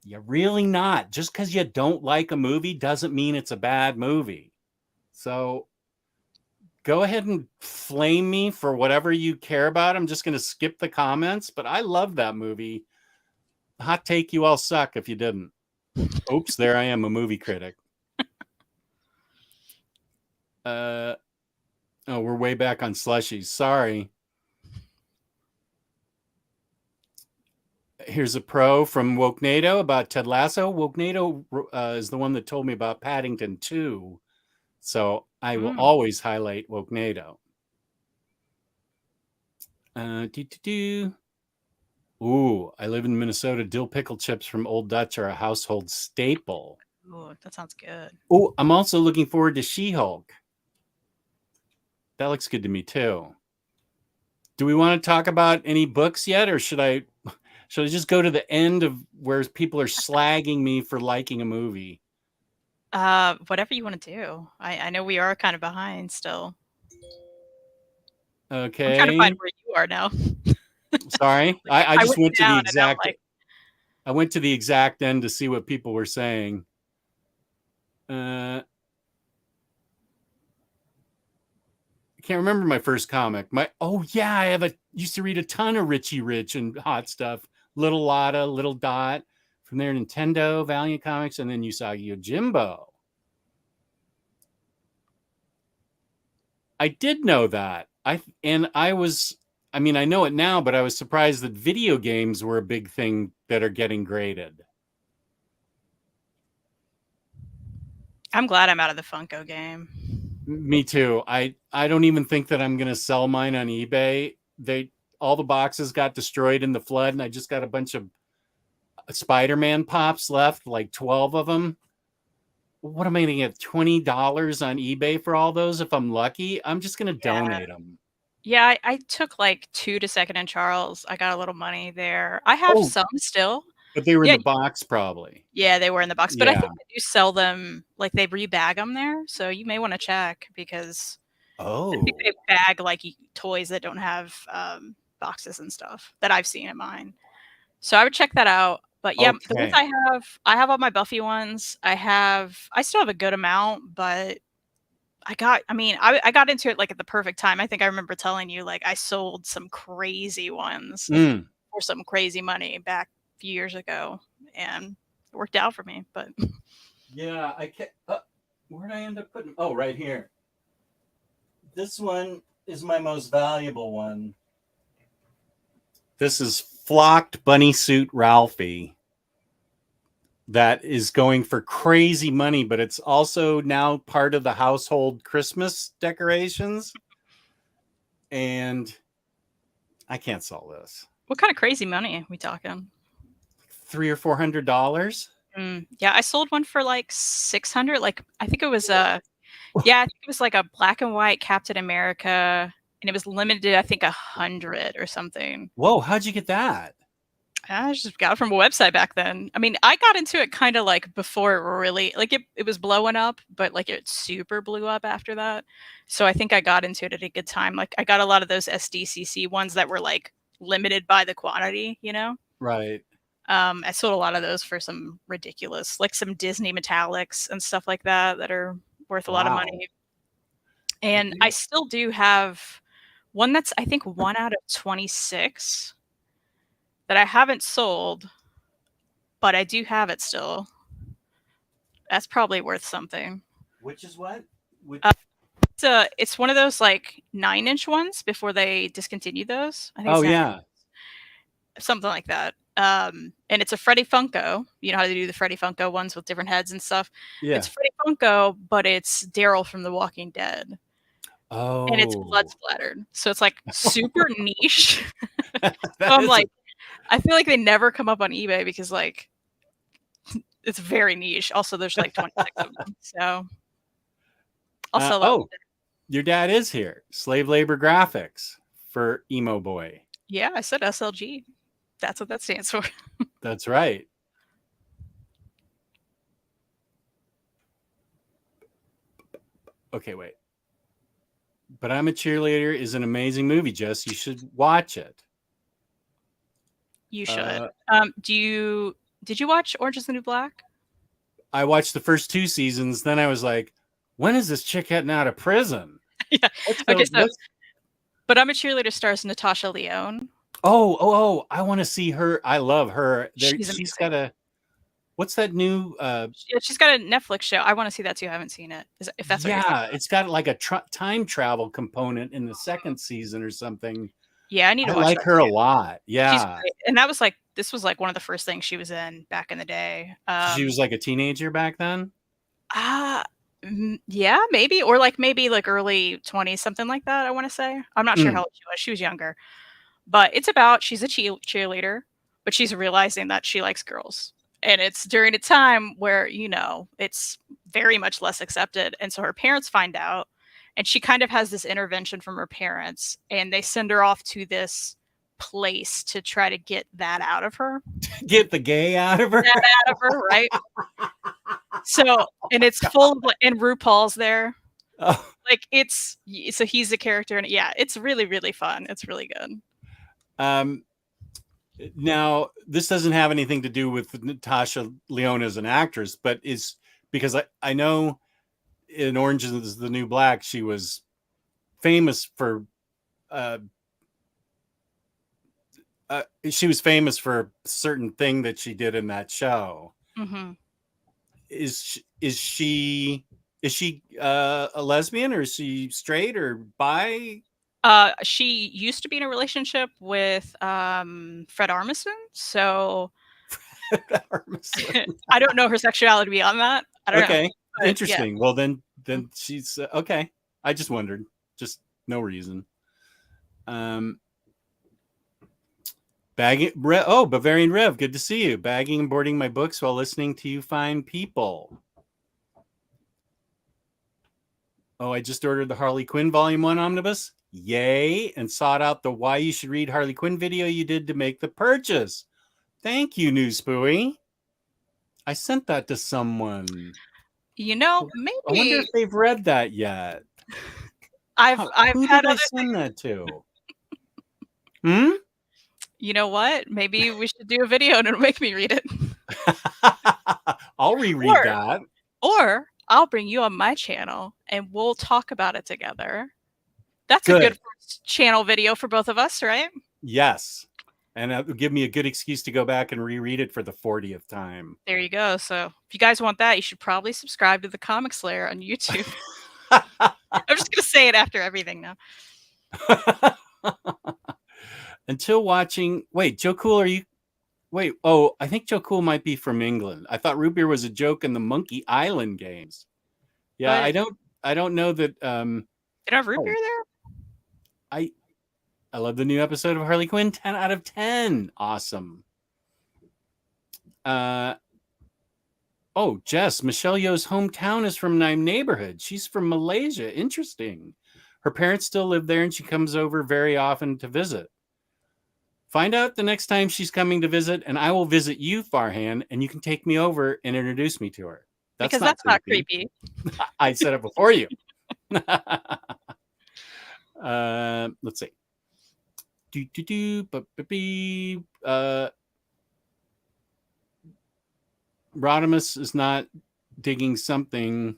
You're really not. Just because you don't like a movie doesn't mean it's a bad movie. So go ahead and flame me for whatever you care about. I'm just going to skip the comments, but I love that movie. Hot take, you all suck if you didn't. Oops, there I am, a movie critic. Oh, we're way back on slushies. Sorry. Here's a pro from Wokenado about Ted Lasso. Wokenado is the one that told me about Paddington 2. So I will always highlight Wokenado. Ooh, I live in Minnesota. Dill pickle chips from Old Dutch are a household staple. Ooh, that sounds good. Oh, I'm also looking forward to She-Hulk. That looks good to me too. Do we want to talk about any books yet, or should I just go to the end of where people are slagging me for liking a movie? Whatever you want to do. I know we are kind of behind still. Okay. I'm trying to find where you are now. Sorry. I just went to the exact I went to the exact end to see what people were saying. I can't remember my first comic. I used to read a ton of Richie Rich and hot stuff. Little Lotta, Little Dot. From there, Nintendo, Valiant Comics, and then Usagi Yojimbo. I did know that. I know it now, but I was surprised that video games were a big thing that are getting graded. I'm glad I'm out of the Funko game. Me too. I don't even think that I'm going to sell mine on eBay. all the boxes got destroyed in the flood, and I just got a bunch of Spider-Man pops left, like 12 of them. What am I going to get? $20 on eBay for all those if I'm lucky? I'm just going to donate them. Yeah, I took like 2 to Second and Charles. I got a little money there. I have Oh. some still. But they were in Yeah. the box, probably. Yeah, they were in the box. But I Yeah. think they do sell them, like they rebag them there. So you may want to check because I Oh. think they bag like toys that don't have boxes and stuff that I've seen in mine. So I would check that out. But yeah, the ones Okay. I have all my Buffy ones. I still have a good amount, but I got into it like at the perfect time. I think I remember telling you like I sold some crazy ones for some crazy money back a few years ago, and it worked out for me. But yeah, I can't. Where'd I end up putting? Oh, right here. This one is my most valuable one. This is Flocked Bunny Suit Ralphie. That is going for crazy money, but it's also now part of the household Christmas decorations. And I can't sell this. what kind of crazy money are we talking? $300 or $400. Yeah, I sold one for like 600. Like I think it was I think it was like a black and white Captain America, and it was limited. I think 100 or something. Whoa! How'd you get that? I just got it from a website back then. I mean, I got into it kind of like before it really, like it was blowing up, but like it super blew up after that. So I think I got into it at a good time. Like I got a lot of those SDCC ones that were like limited by the quantity, you know? Right. I sold a lot of those for some ridiculous, like some Disney metallics and stuff like that are worth a lot of money. And I still do have one that's, I think, 1 out of 26 that I haven't sold, but I do have it still. That's probably worth something. Which is what? It's one of those like 9-inch ones before they discontinued those. I think Oh, yeah. Something like that. And it's a Freddy Funko. You know how they do the Freddy Funko ones with different heads and stuff? Yeah. It's Freddy Funko, but it's Daryl from The Walking Dead. Oh. And it's blood splattered. So it's like super niche. So I'm like, I feel like they never come up on eBay because like it's very niche. Also, there's like 26 of them. So I'll sell that. Oh, your dad is here. Slave Labor Graphics for Emo Boy. Yeah, I said SLG. That's what that stands for. That's right. Okay, wait. But I'm a Cheerleader is an amazing movie, Jess. You should watch it. You should. Did you watch Orange is the New Black? I watched the first 2 seasons. Then I was like, when is this chick getting out of prison? Yeah. Okay, but I'm a Cheerleader stars Natasha Lyonne. Oh, I want to see her. I love her. She's got a, what's that new? She's got a Netflix show. I want to see that too. I haven't seen it. If that's what you're it's got like a time travel component in the 2nd season or something. Yeah, I need to watch like that her too. a lot. Yeah. And this was like one of the first things she was in back in the day. She was like a teenager back then? Yeah, maybe. Or like maybe like early 20s, something like that, I want to say. I'm not sure how old she was. She was younger. But it's about, she's a cheerleader, but she's realizing that she likes girls. And it's during a time where, you know, it's very much less accepted. And so her parents find out, and she kind of has this intervention from her parents, and they send her off to this place to try to get that out of her. Get the gay out of her? That out of her, right? So, and it's full of, and RuPaul's there. Oh. Like so he's the character, and yeah, it's really, really fun. It's really good. Now, this doesn't have anything to do with Natasha Lyonne as an actress, but is because I know in Orange is the New Black, she was famous for a certain thing that she did in that show. Mm-hmm. Is she a lesbian, or is she straight or bi? She used to be in a relationship with Fred Armisen, so Fred Armisen. I don't know her sexuality beyond that. I don't know. But, interesting. Yeah. Well, then she's okay. I just wondered, just no reason. Bavarian Rev, good to see you. Bagging and boarding my books while listening to you fine people. Oh, I just ordered the Harley Quinn Volume 1 Omnibus. Yay. And sought out the why you should read Harley Quinn video you did to make the purchase. Thank you, News Spooey. I sent that to someone. You know, I wonder maybe if they've read that yet. I've Who had did I other send that to? You know what? Maybe we should do a video and it'll make me read it. I'll reread that. Or I'll bring you on my channel and we'll talk about it together. That's Good. a good first channel video for both of us, right? Yes. And that would give me a good excuse to go back and reread it for the 40th time. There you go. So if you guys want that, you should probably subscribe to the Comic Slayer on YouTube. I'm just going to say it after everything now. Until watching, wait, Joe Cool, are you? Wait, oh, I think Joe Cool might be from England. I thought root beer was a joke in the Monkey Island games. Yeah, But I don't know that. you don't have root beer there? I love the new episode of Harley Quinn. 10 out of 10. Awesome. Oh, Jess, Michelle Yeoh's hometown is from my neighborhood. She's from Malaysia. Interesting. Her parents still live there and she comes over very often to visit. Find out the next time she's coming to visit, and I will visit you, Farhan, and you can take me over and introduce me to her. Because that's not creepy. I said it before you. Let's see. Rodimus is not digging something.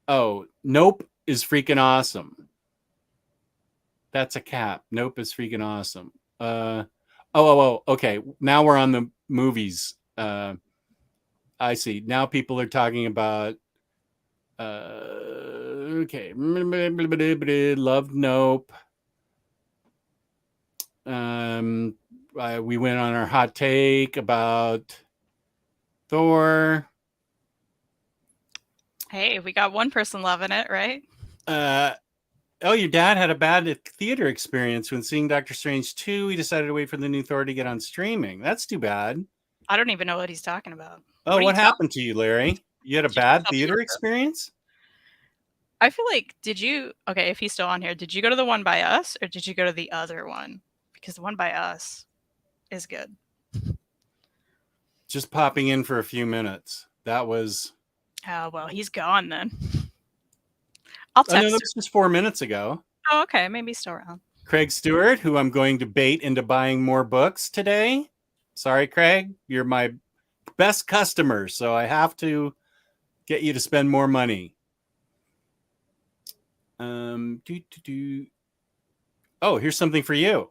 Oh, Nope is freaking awesome. That's a cap. Nope is freaking awesome. Okay. Now we're on the movies. I see. Now people are talking about. Okay. Loved Nope. We went on our hot take about Thor. Hey, we got one person loving it, right? Oh, your dad had a bad theater experience when seeing Doctor Strange 2. He decided to wait for the new Thor to get on streaming. That's too bad. I don't even know what he's talking about. Oh, what happened to you, Larry? You had a bad theater experience? I feel like, okay, if he's still on here, did you go to the one by us or did you go to the other one? Because the one by us is good. Just popping in for a few minutes. That was... Oh, well, he's gone then. I'll text him. That was just 4 minutes ago. Oh, okay. Maybe he's still around. Craig Stewart, who I'm going to bait into buying more books today. Sorry, Craig. You're my best customer, so I have to get you to spend more money. Oh, here's something for you.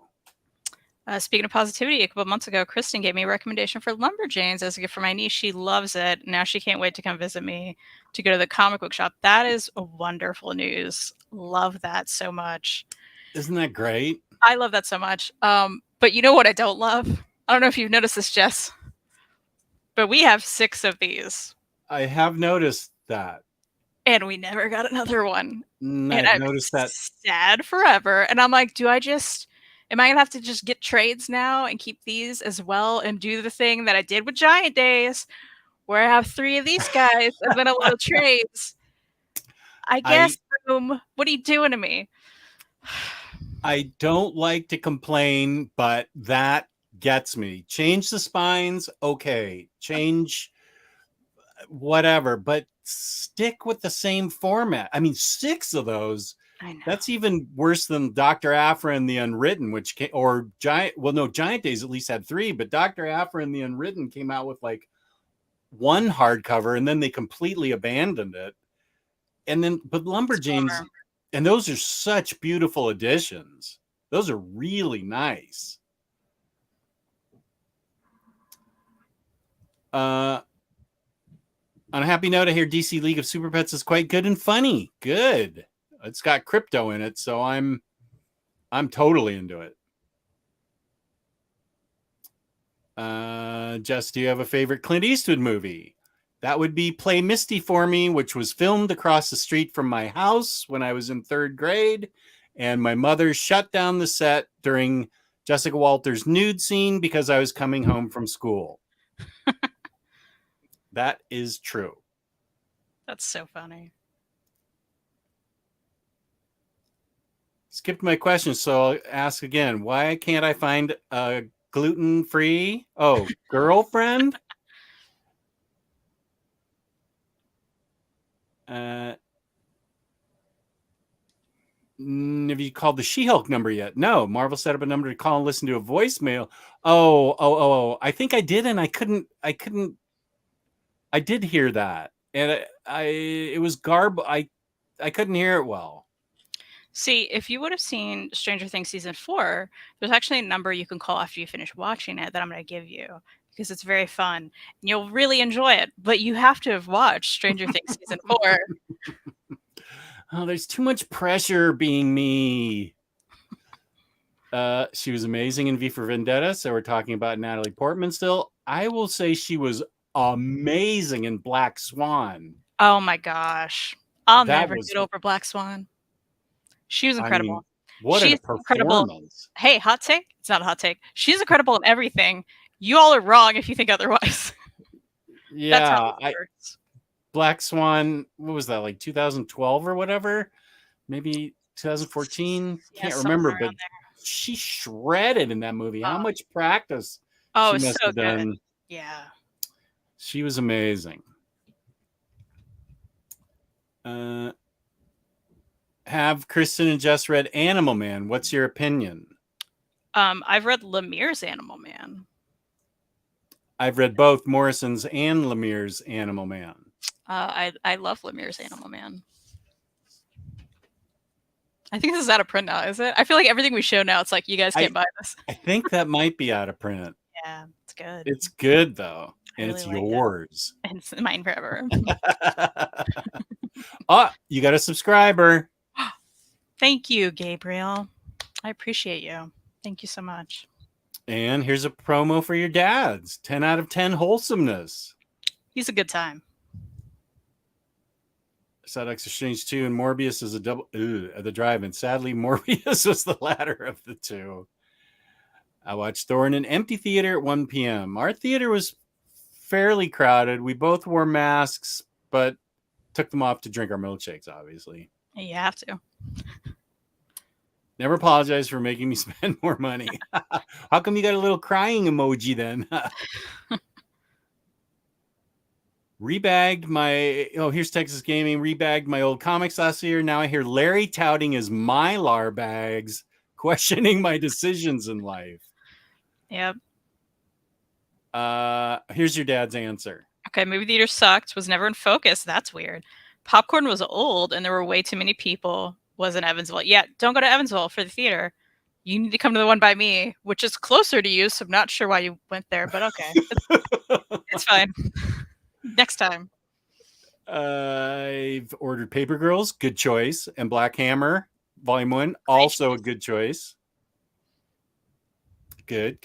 Speaking of positivity, a couple of months ago, Kristen gave me a recommendation for Lumberjanes as a gift for my niece. She loves it. Now she can't wait to come visit me to go to the comic book shop. That is wonderful news. Love that so much. Isn't that great? I love that so much. But you know what I don't love? I don't know if you've noticed this, Jess, but we have 6 of these. I have noticed that. And we never got another one. And I've noticed that. Sad forever. And I'm like, am I going to have to just get trades now and keep these as well and do the thing that I did with Giant Days where I have 3 of these guys and then a lot of trades? I guess, Boom, what are you doing to me? I don't like to complain, but that gets me. Change the spines, okay. Change whatever, but stick with the same format. I mean, 6 of those. I know. That's even worse than Dr. Aphra and the Unwritten, Giant Days at least had 3, but Dr. Aphra and the Unwritten came out with like 1 hardcover and then they completely abandoned it. But Lumberjanes, and those are such beautiful editions. Those are really nice. On a happy note, I hear DC League of Super Pets is quite good and funny. Good. It's got crypto in it, so I'm totally into it. Jess, do you have a favorite Clint Eastwood movie? That would be Play Misty for Me, which was filmed across the street from my house when I was in 3rd grade, and my mother shut down the set during Jessica Walters' nude scene because I was coming home from school. That is true. That's so funny. Skipped my question, so I'll ask again. Why can't I find a gluten-free girlfriend? Have you called the She-Hulk number yet? No. Marvel set up a number to call and listen to a voicemail. Oh. I think I did, and I couldn't. I did hear that, and it was garb. I couldn't hear it well. See, if you would have seen Stranger Things season 4, there's actually a number you can call after you finish watching it that I'm going to give you because it's very fun. And you'll really enjoy it, but you have to have watched Stranger Things season 4. Oh, there's too much pressure being me. She was amazing in V for Vendetta, so we're talking about Natalie Portman still. I will say she was amazing in Black Swan. Oh my gosh. I'll never get over Black Swan. She was incredible. I mean, what a performance. Incredible. Hey, hot take? It's not a hot take. She's incredible in everything. You all are wrong if you think otherwise. Yeah. That's how it works. Black Swan, what was that, like 2012 or whatever? Maybe 2014? Can't remember, but she shredded in that movie. How much practice she must have done. Good. Yeah. She was amazing. Have Kristen and Jess read Animal Man? What's your opinion? I've read Lemire's Animal Man. I've read both Morrison's and Lemire's Animal Man. I love Lemire's Animal Man. I think this is out of print now, is it? I feel like everything we show now, it's like, you guys can't buy this. I think that might be out of print. Yeah, it's good. It's good, though. And really it's yours. It. And it's mine forever. You got a subscriber. Thank you, Gabriel. I appreciate you. Thank you so much. And here's a promo for your dads. 10 out of 10 wholesomeness. He's a good time. Saw Doctor Strange 2 and Morbius is a double at the drive-in. Sadly, Morbius was the latter of the two. I watched Thor in an empty theater at 1 p.m. Our theater was fairly crowded. We both wore masks, but took them off to drink our milkshakes, obviously. You have to. Never apologize for making me spend more money. How come you got a little crying emoji then? Rebagged my... here's Texas Gaming. Rebagged my old comics last year. Now I hear Larry touting his Mylar bags, questioning my decisions in life. Yep. Here's your dad's answer. Okay, movie theater sucked. Was never in focus. That's weird. Popcorn was old, and there were way too many people. Was in Evansville. Yeah, don't go to Evansville for the theater. You need to come to the one by me, which is closer to you, so I'm not sure why you went there, but okay. It's fine. Next time. I've ordered Paper Girls, good choice, and Black Hammer, Volume 1, also a good choice. Good.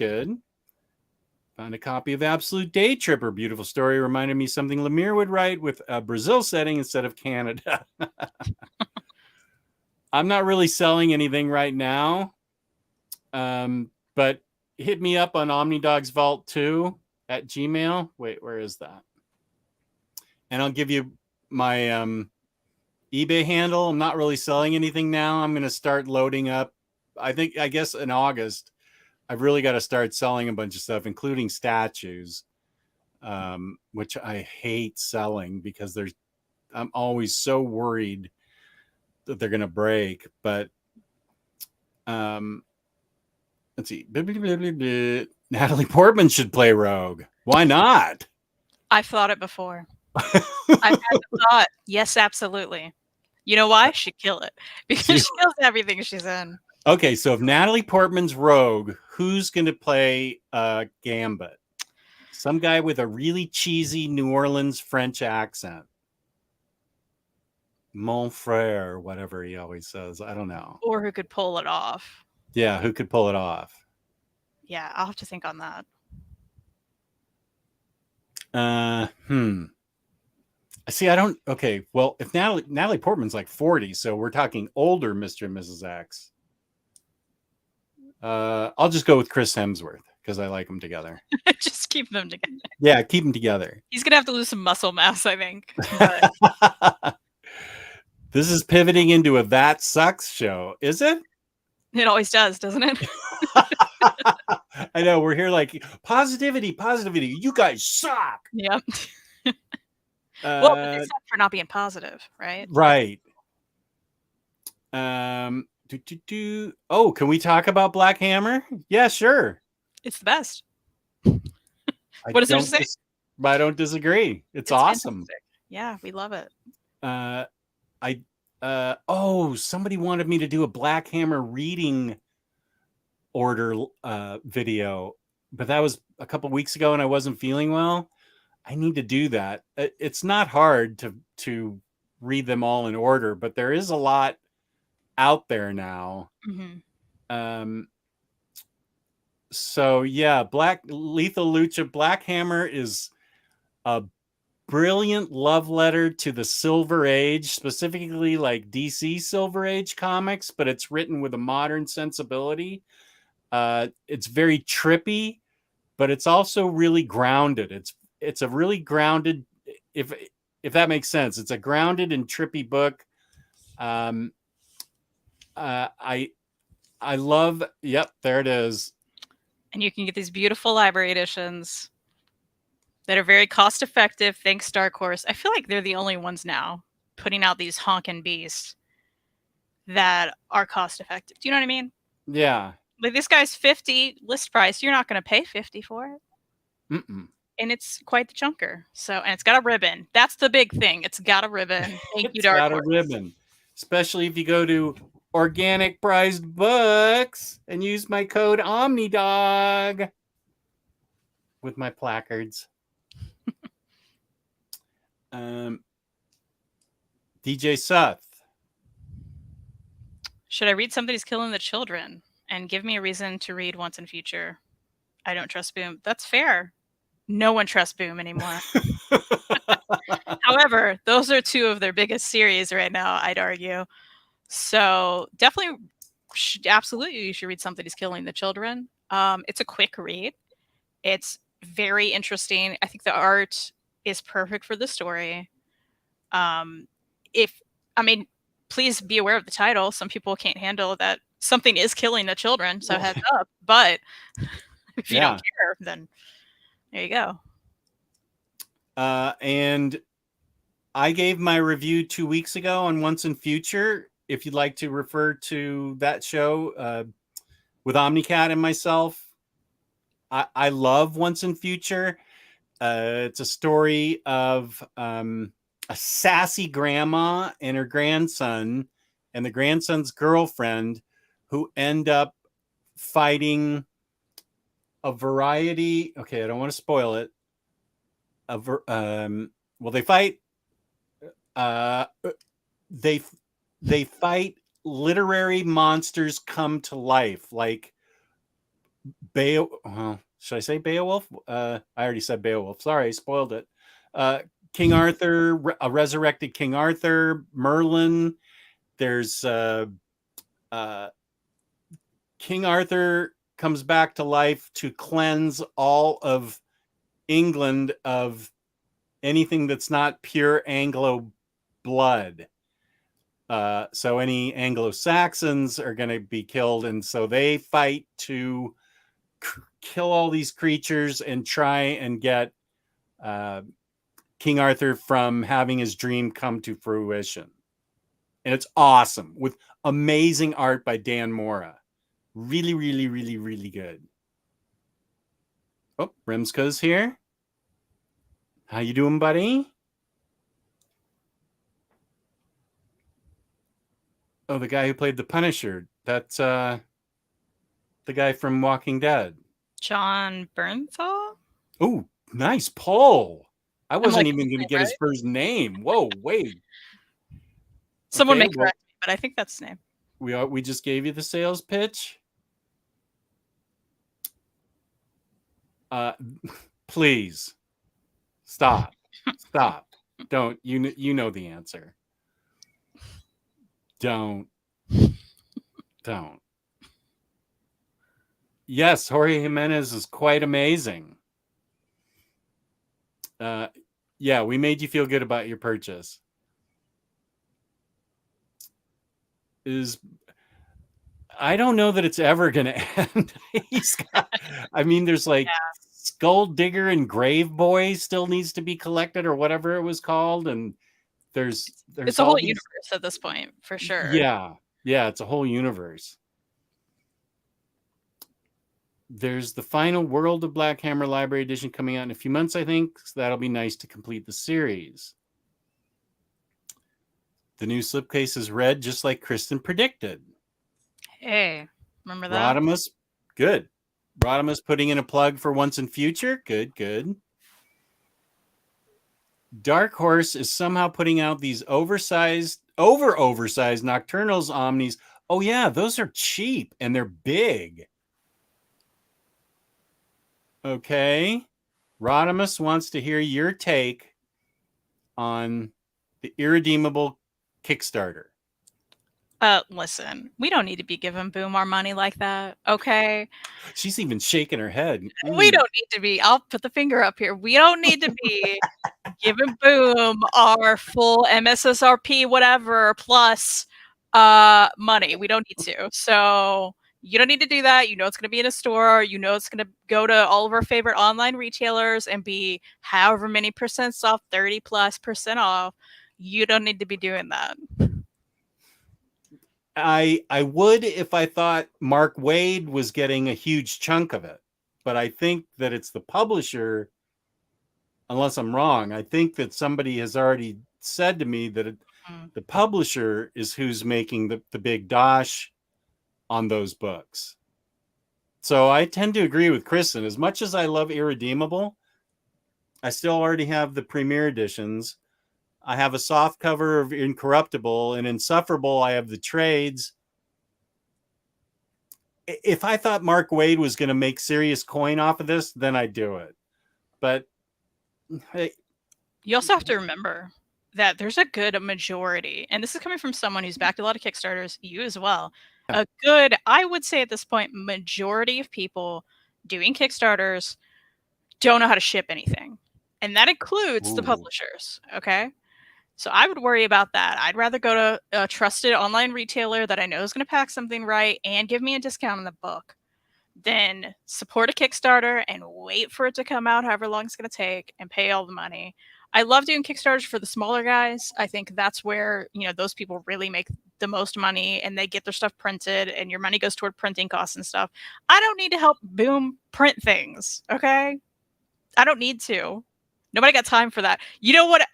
Found a copy of Absolute Day Tripper. Beautiful story. Reminded me something Lemire would write with a Brazil setting instead of Canada. I'm not really selling anything right now, but hit me up on OmniDog's Vault 2 at Gmail. Wait, where is that? And I'll give you my eBay handle. I'm not really selling anything now. I'm going to start loading up. I guess in August, I've really got to start selling a bunch of stuff, including statues, which I hate selling because I'm always so worried that they're going to break. But let's see. Natalie Portman should play Rogue. Why not? I've thought it before. I've had the thought. Yes, absolutely. You know why? She'd kill it. Because she kills everything she's in. Okay, so if Natalie Portman's Rogue, who's going to play Gambit? Some guy with a really cheesy New Orleans French accent. Mon frère, whatever he always says. I don't know. Or who could pull it off. Yeah, who could pull it off? Yeah, I'll have to think on that. See, I don't... Okay, well, if Natalie Portman's like 40, so we're talking older Mr. and Mrs. X. I'll just go with Chris Hemsworth because I like them together. Just keep them together. Yeah, keep them together. He's gonna have to lose some muscle mass, I think. But This is pivoting into a That Sucks show, is it? it always does, doesn't it? I know, we're here like positivity. You guys suck. Yep. Well, except for not being positive, right? Right. Oh, can we talk about Black Hammer? Yeah, sure. It's the best. What does there say? I don't disagree. It's awesome. Fantastic. Yeah, we love it. Somebody wanted me to do a Black Hammer reading order video, but that was a couple weeks ago and I wasn't feeling well. I need to do that. It's not hard to read them all in order, but there is a lot out there now. So yeah, Lethal Lucha Black Hammer is a brilliant love letter to the Silver Age, specifically like DC Silver Age comics, but it's written with a modern sensibility. It's very trippy, but it's also really grounded. It's a really grounded, if that makes sense. It's a grounded and trippy book. I love. Yep, there it is. And you can get these beautiful library editions that are very cost effective. Thanks, Dark Horse. I feel like they're the only ones now putting out these honkin' beasts that are cost effective. Do you know what I mean? Yeah. Like this guy's $50 list price. You're not going to pay $50 for it. And it's quite the chunker. So, and it's got a ribbon. That's the big thing. It's got a ribbon. Thank you, Dark Horse. It's got a ribbon. Especially if you go to Organic Priced Books and use my code OmniDog with my placards. DJ Seth. Should I read Somebody's Killing the Children and give me a reason to read Once and Future? I don't trust Boom. That's fair. No one trusts Boom anymore. However, those are two of their biggest series right now, I'd argue. So definitely, absolutely, you should read Somebody's Killing the Children. It's a quick read. It's very interesting. I think the art is perfect for the story. Please be aware of the title. Some people can't handle that something is killing the children, so heads up. But if you don't care, then there you go. And I gave my review 2 weeks ago on Once and Future. If you'd like to refer to that show with OmniCat and myself, I love Once and Future. It's a story of a sassy grandma and her grandson and the grandson's girlfriend who end up fighting a variety. Okay, I don't want to spoil it. They fight. They fight literary monsters come to life, like should I say Beowulf? I already said Beowulf. Sorry, I spoiled it. King Arthur, a resurrected King Arthur, Merlin. There's King Arthur comes back to life to cleanse all of England of anything that's not pure Anglo blood. So any Anglo-Saxons are going to be killed. And so they fight to kill all these creatures and try and get King Arthur from having his dream come to fruition. And it's awesome with amazing art by Dan Mora. Really, really, really, really good. Oh, Rimska's here. How you doing, buddy? Oh, the guy who played the Punisher. That's the guy from Walking Dead. John Bernthal? Oh, nice pull. I wasn't even going to get his first name. Whoa, wait. Someone may correct me, but I think that's his name. We just gave you the sales pitch. Please stop. Don't. You know the answer. Don't. Yes, Jorge Jimenez is quite amazing. Yeah, we made you feel good about your purchase. I don't know that it's ever going to end. I mean, there's like Skull Digger and Grave Boy still needs to be collected, or whatever it was called, and there's It's a all whole these... universe at this point, for sure. Yeah, it's a whole universe. There's the final World of Black Hammer Library Edition coming out in a few months, I think. So that'll be nice to complete the series. The new slipcase is red, just like Kristen predicted. Hey, remember that? Rodimus, good. Rodimus putting in a plug for Once and Future. Good. Dark Horse is somehow putting out these oversized Nocturnals Omnis. Oh yeah, those are cheap and they're big. Okay. Rodimus wants to hear your take on the Irredeemable Kickstarter. Listen, we don't need to be giving Boom our money like that, okay? She's even shaking her head. We don't need to be. I'll put the finger up here. We don't need to be giving Boom our full MSSRP whatever plus money. We don't need to. So you don't need to do that. You know it's going to be in a store. You know it's going to go to all of our favorite online retailers and be however many percents off, 30+% off. You don't need to be doing that. I would if I thought Mark Waid was getting a huge chunk of it, but I think that it's the publisher, unless I'm wrong. I think that somebody has already said to me that the publisher is who's making the big dosh on those books. So I tend to agree with Kristen. As much as I love Irredeemable, I still already have the premiere editions. I have a soft cover of Incorruptible, and Insufferable, I have the trades. If I thought Mark Waid was going to make serious coin off of this, then I'd do it. But you also have to remember that there's a good majority, and this is coming from someone who's backed a lot of Kickstarters, you as well. A good, I would say at this point, majority of people doing Kickstarters don't know how to ship anything. And that includes the publishers, okay? So I would worry about that. I'd rather go to a trusted online retailer that I know is going to pack something right and give me a discount on the book than support a Kickstarter and wait for it to come out however long it's going to take and pay all the money. I love doing Kickstarters for the smaller guys. I think that's where, you know, those people really make the most money and they get their stuff printed and your money goes toward printing costs and stuff. I don't need to help Boom print things, okay? I don't need to. Nobody got time for that. You know what?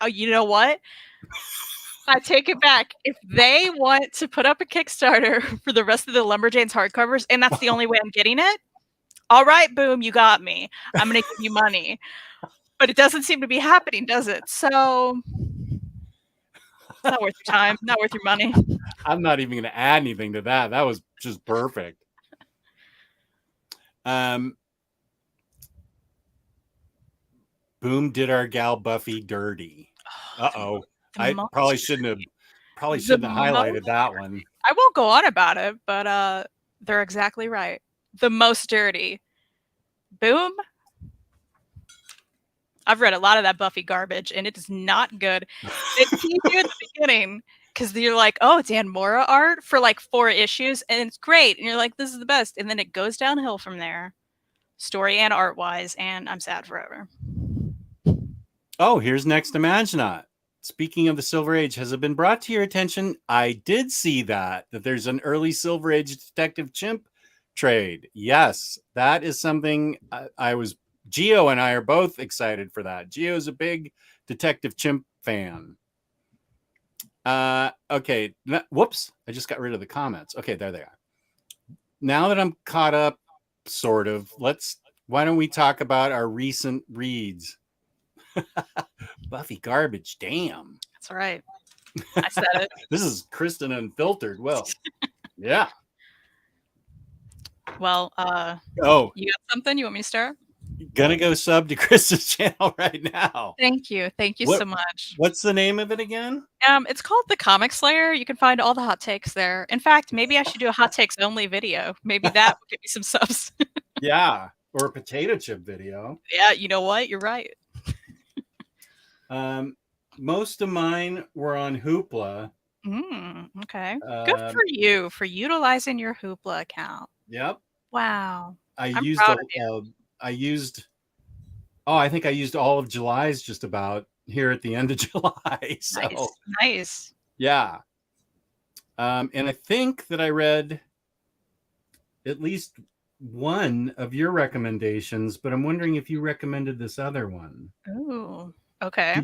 I take it back. If they want to put up a Kickstarter for the rest of the Lumberjanes hardcovers, and that's the only way I'm getting it, all right, Boom, you got me. I'm going to give you money. But it doesn't seem to be happening, does it? So it's not worth your time, not worth your money. I'm not even going to add anything to that. That was just perfect. Boom did our gal Buffy dirty. Uh-oh. I probably shouldn't have highlighted that one. I won't go on about it, but they're exactly right. The most dirty. Boom. I've read a lot of that Buffy garbage, and it is not good. It teased you at the beginning because you're like, oh, Dan Mora art for like 4 issues, and it's great. And you're like, this is the best. And then it goes downhill from there, story and art-wise, and I'm sad forever. Oh, here's Next Imaginaut. Speaking of the Silver Age, has it been brought to your attention? I did see that there's an early Silver Age Detective Chimp trade. Yes, that is something Gio and I are both excited for that. Gio's a big Detective Chimp fan. Okay. Whoops. I just got rid of the comments. Okay, there they are. Now that I'm caught up, sort of, why don't we talk about our recent reads? Buffy garbage, damn. That's right. I said it. This is Kristen Unfiltered. Well, yeah. Well, you got something? You want me to start? Gonna go sub to Kristen's channel right now. Thank you so much. What's the name of it again? It's called The Comic Slayer. You can find all the hot takes there. In fact, maybe I should do a hot takes only video. Maybe that will get me some subs. Yeah, or a potato chip video. Yeah, you know what? You're right. Most of mine were on Hoopla. Okay. Good for you for utilizing your Hoopla account. Yep. Wow. I I'm used proud of you. I think I used all of July's just about here at the end of July. So Nice. Nice. yeah. And I think that I read at least one of your recommendations, but I'm wondering if you recommended this other one. Ooh. Okay.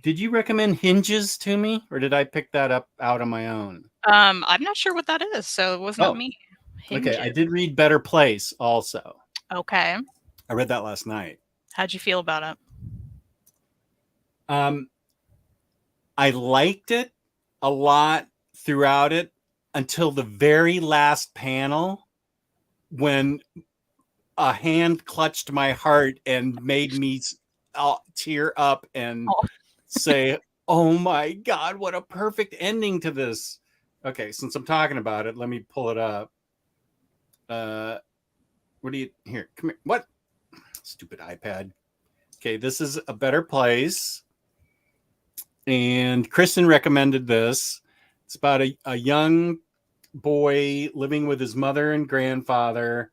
Did you recommend Hinges to me, or did I pick that up out on my own? I'm not sure what that is, so it was not me. Okay, I Hinges. did read Better Place also. Okay. I read that last night. How'd you feel about it? I liked it a lot throughout it until the very last panel when a hand clutched my heart and made me tear up and say, oh my God, what a perfect ending to this. Okay, since I'm talking about it, let me pull it up. What do you, here, come here. What? Stupid iPad. Okay, this is A Better Place. And Kristen recommended this. It's about a young boy living with his mother and grandfather.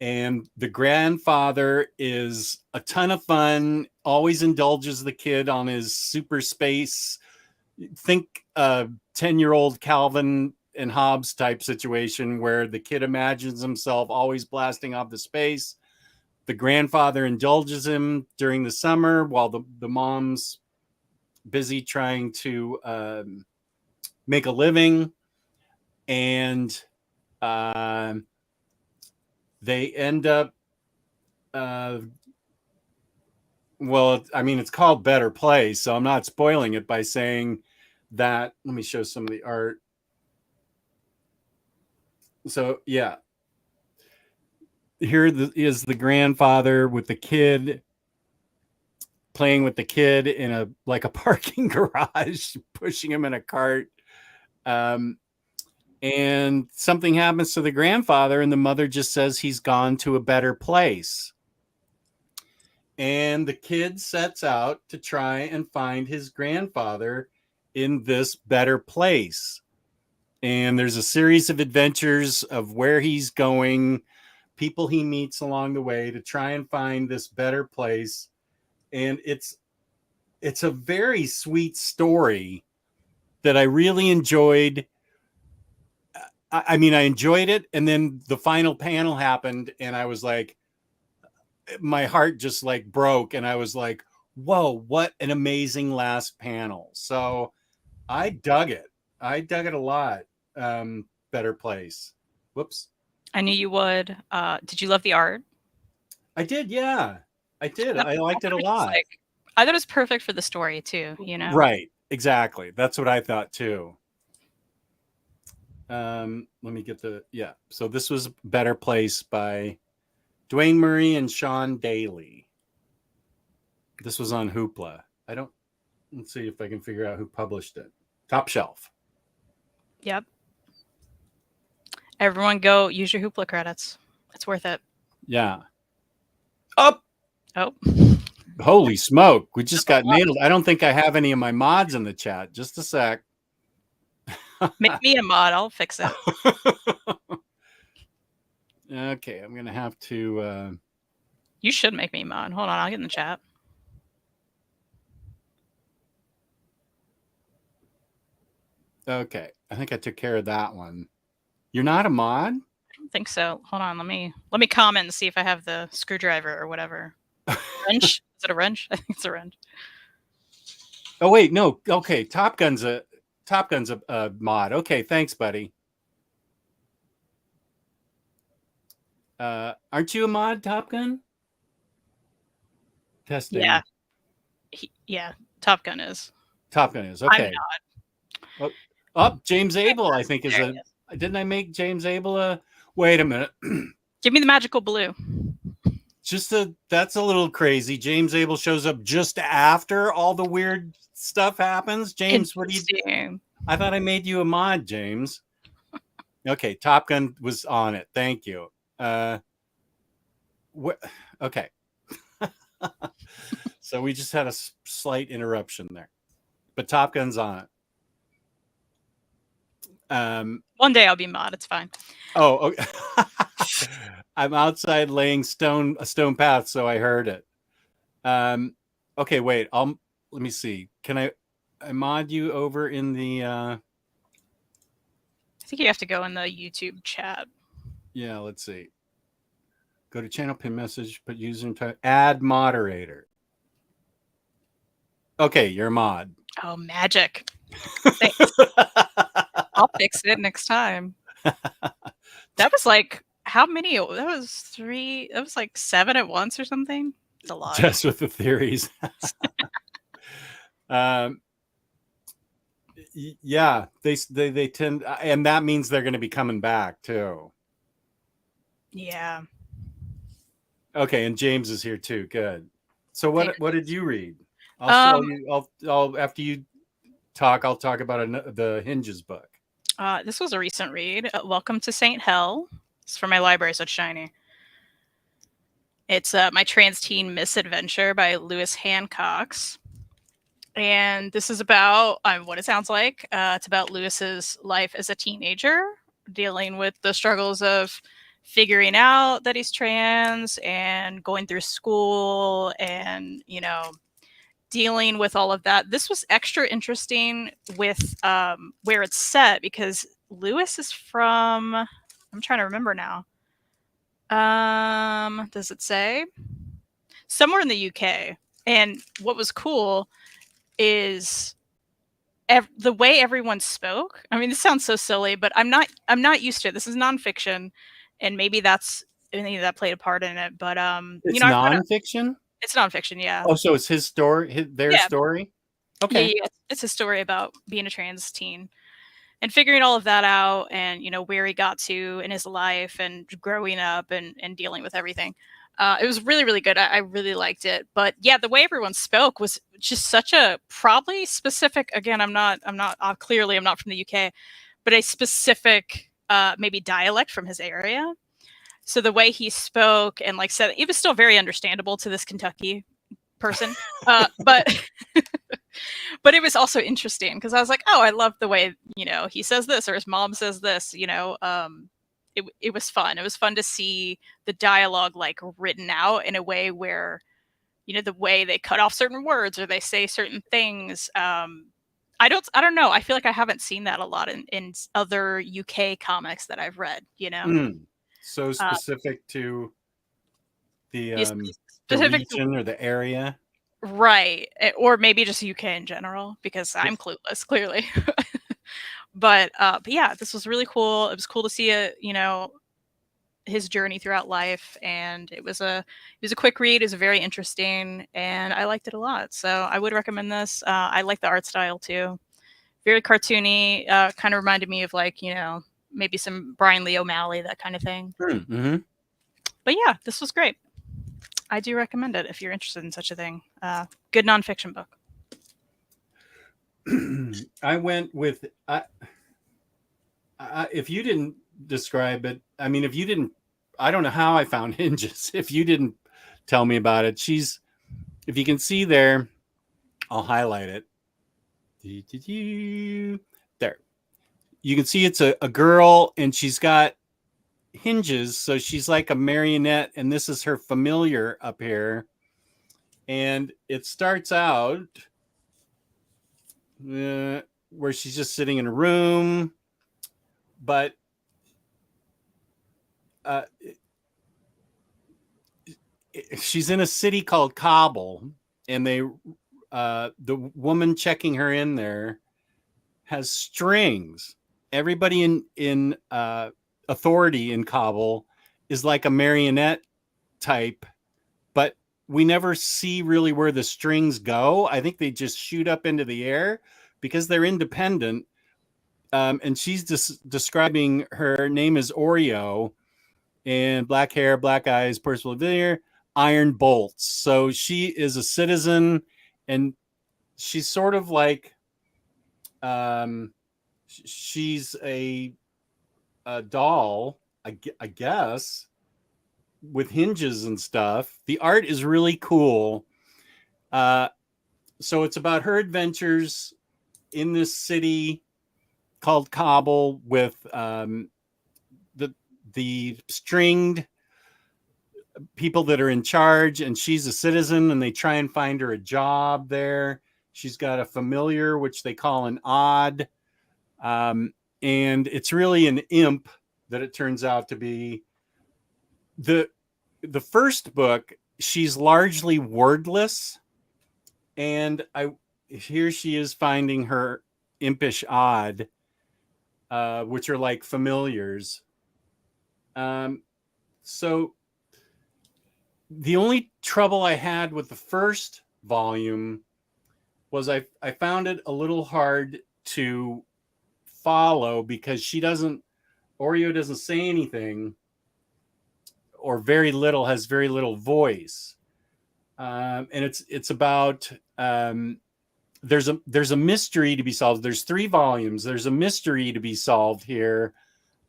And the grandfather is a ton of fun, always indulges the kid on his super space. Think 10-year-old Calvin and Hobbes type situation where the kid imagines himself always blasting off the space. The grandfather indulges him during the summer while the mom's busy trying to make a living. And they end up well, I mean, it's called Better Place, so I'm not spoiling it by saying that. Let me show some of the art. So yeah, here is the grandfather with the kid, playing with the kid in a parking garage, pushing him in a cart. And something happens to the grandfather, and the mother just says he's gone to a better place. And the kid sets out to try and find his grandfather in this better place. And there's a series of adventures of where he's going, people he meets along the way to try and find this better place. And it's a very sweet story that I really enjoyed. I mean, I enjoyed it. And then the final panel happened, and I was like, my heart just like broke, and I was like, whoa, what an amazing last panel. So I dug it a lot. Better Place. Whoops. I knew you would. Did you love the art? I did. Yeah, I did. I liked it a lot. I thought it was perfect for the story too, you know? Right. Exactly. That's what I thought too. Let me get so this was Better Place by Dwayne Murray and Sean Daly. This was on Hoopla. Let's see if I can figure out who published it. Top Shelf. Yep. Everyone go use your Hoopla credits. It's worth it. Yeah. Up. Oh. Holy smoke. We just got nailed. I don't think I have any of my mods in the chat. Just a sec. Make me a mod. I'll fix it. Okay. I'm going to have to. You should make me a mod. Hold on. I'll get in the chat. Okay. I think I took care of that one. You're not a mod? I don't think so. Hold on. Let me comment and see if I have the screwdriver or whatever. Wrench? Is it a wrench? I think it's a wrench. Oh wait, no. Okay, Top Gun's a mod. Okay, thanks, buddy. Aren't you a mod, Top Gun? Testing. Yeah. Yeah, Top Gun is. Top Gun is. Okay. I'm not. James Abel, I think, is a. Didn't I make James Abel a? Wait a minute. Give me the magical blue. That's a little crazy. James Abel shows up just after all the weird stuff happens. James, what do you? I thought I made you a mod, James. Okay, Top Gun was on it. Thank you. Okay. So we just had a slight interruption there, but Top Gun's on it. One day I'll be mod. It's fine. Oh, okay. I'm outside laying a stone path, so I heard it. Okay, wait. Let me see. Can I mod you over in the? I think you have to go in the YouTube chat. Yeah, let's see. Go to channel pin message, put user and type, add moderator. Okay, you're a mod. Oh, magic. Thanks. I'll fix it next time. That was like, how many? That was 3. That was like 7 at once or something. It's a lot. Just with the theories. Yeah, they tend, and that means they're going to be coming back too. Yeah. Okay, and James is here too. Good. So what did you read? I'll after you talk, I'll talk about the Hinges book. This was a recent read. Welcome to St. Hell. It's from my library, so it's shiny. It's My Trans Teen Misadventure by Lewis Hancox. And this is about what it sounds like. It's about Lewis's life as a teenager, dealing with the struggles of figuring out that he's trans and going through school and, dealing with all of that. This was extra interesting with where it's set because Lewis is from, I'm trying to remember now. Does it say? Somewhere in the UK. And what was cool is the way everyone spoke. I mean, this sounds so silly, but I'm not used to it. This is nonfiction, and maybe that played a part in it. But it's nonfiction. It's nonfiction, yeah. Oh, so it's his story, their story. Okay, yeah, it's a story about being a trans teen and figuring all of that out, and where he got to in his life and growing up and dealing with everything. It was really, really good. I really liked it. But yeah, the way everyone spoke was just such a probably specific. Again, I'm not clearly I'm not from the UK, but a specific maybe dialect from his area. So the way he spoke and said, it was still very understandable to this Kentucky person, but but it was also interesting because I was like, oh, I love the way he says this or his mom says this. It was fun. It was fun to see the dialogue written out in a way where, the way they cut off certain words or they say certain things. I don't know. I feel like I haven't seen that a lot in other UK comics that I've read. So specific to the region or the area, right? Or maybe just UK in general because I'm clueless, clearly. But yeah, this was really cool. It was cool to see his journey throughout life, and it was a quick read. It was very interesting, and I liked it a lot. So I would recommend this. I like the art style too, very cartoony. Kind of reminded me of maybe some Brian Lee O'Malley, that kind of thing. Mm-hmm. But yeah, this was great. I do recommend it if you're interested in such a thing. Good nonfiction book. I went with if you didn't describe it, I mean, I don't know how I found Hinges. If you didn't tell me about it, if you can see there, I'll highlight it. There. You can see it's a girl and she's got hinges. So she's like a marionette, and this is her familiar up here. And it starts out where she's just sitting in a room, but she's in a city called Kabul, and the woman checking her in there has strings. Everybody in authority in Kabul is like a marionette type, but we never see really where the strings go. I think they just shoot up into the air because they're independent. And she's describing, her name is Oreo, and black hair, black eyes, purple veneer, iron bolts. So she is a citizen, and she's sort of like, she's a doll, I guess, with hinges and stuff. The art is really cool. So it's about her adventures in this city called Kabul with the stringed people that are in charge, and she's a citizen, and they try and find her a job there. She's got a familiar, which they call an odd, and it's really an imp that it turns out to be. The first book, she's largely wordless, and here she is finding her impish odd, which are like familiars. So the only trouble I had with the first volume was I found it a little hard to follow because Oreo doesn't say anything, or very little, has very little voice. And it's about, there's a mystery to be solved. There's 3 volumes. There's a mystery to be solved here.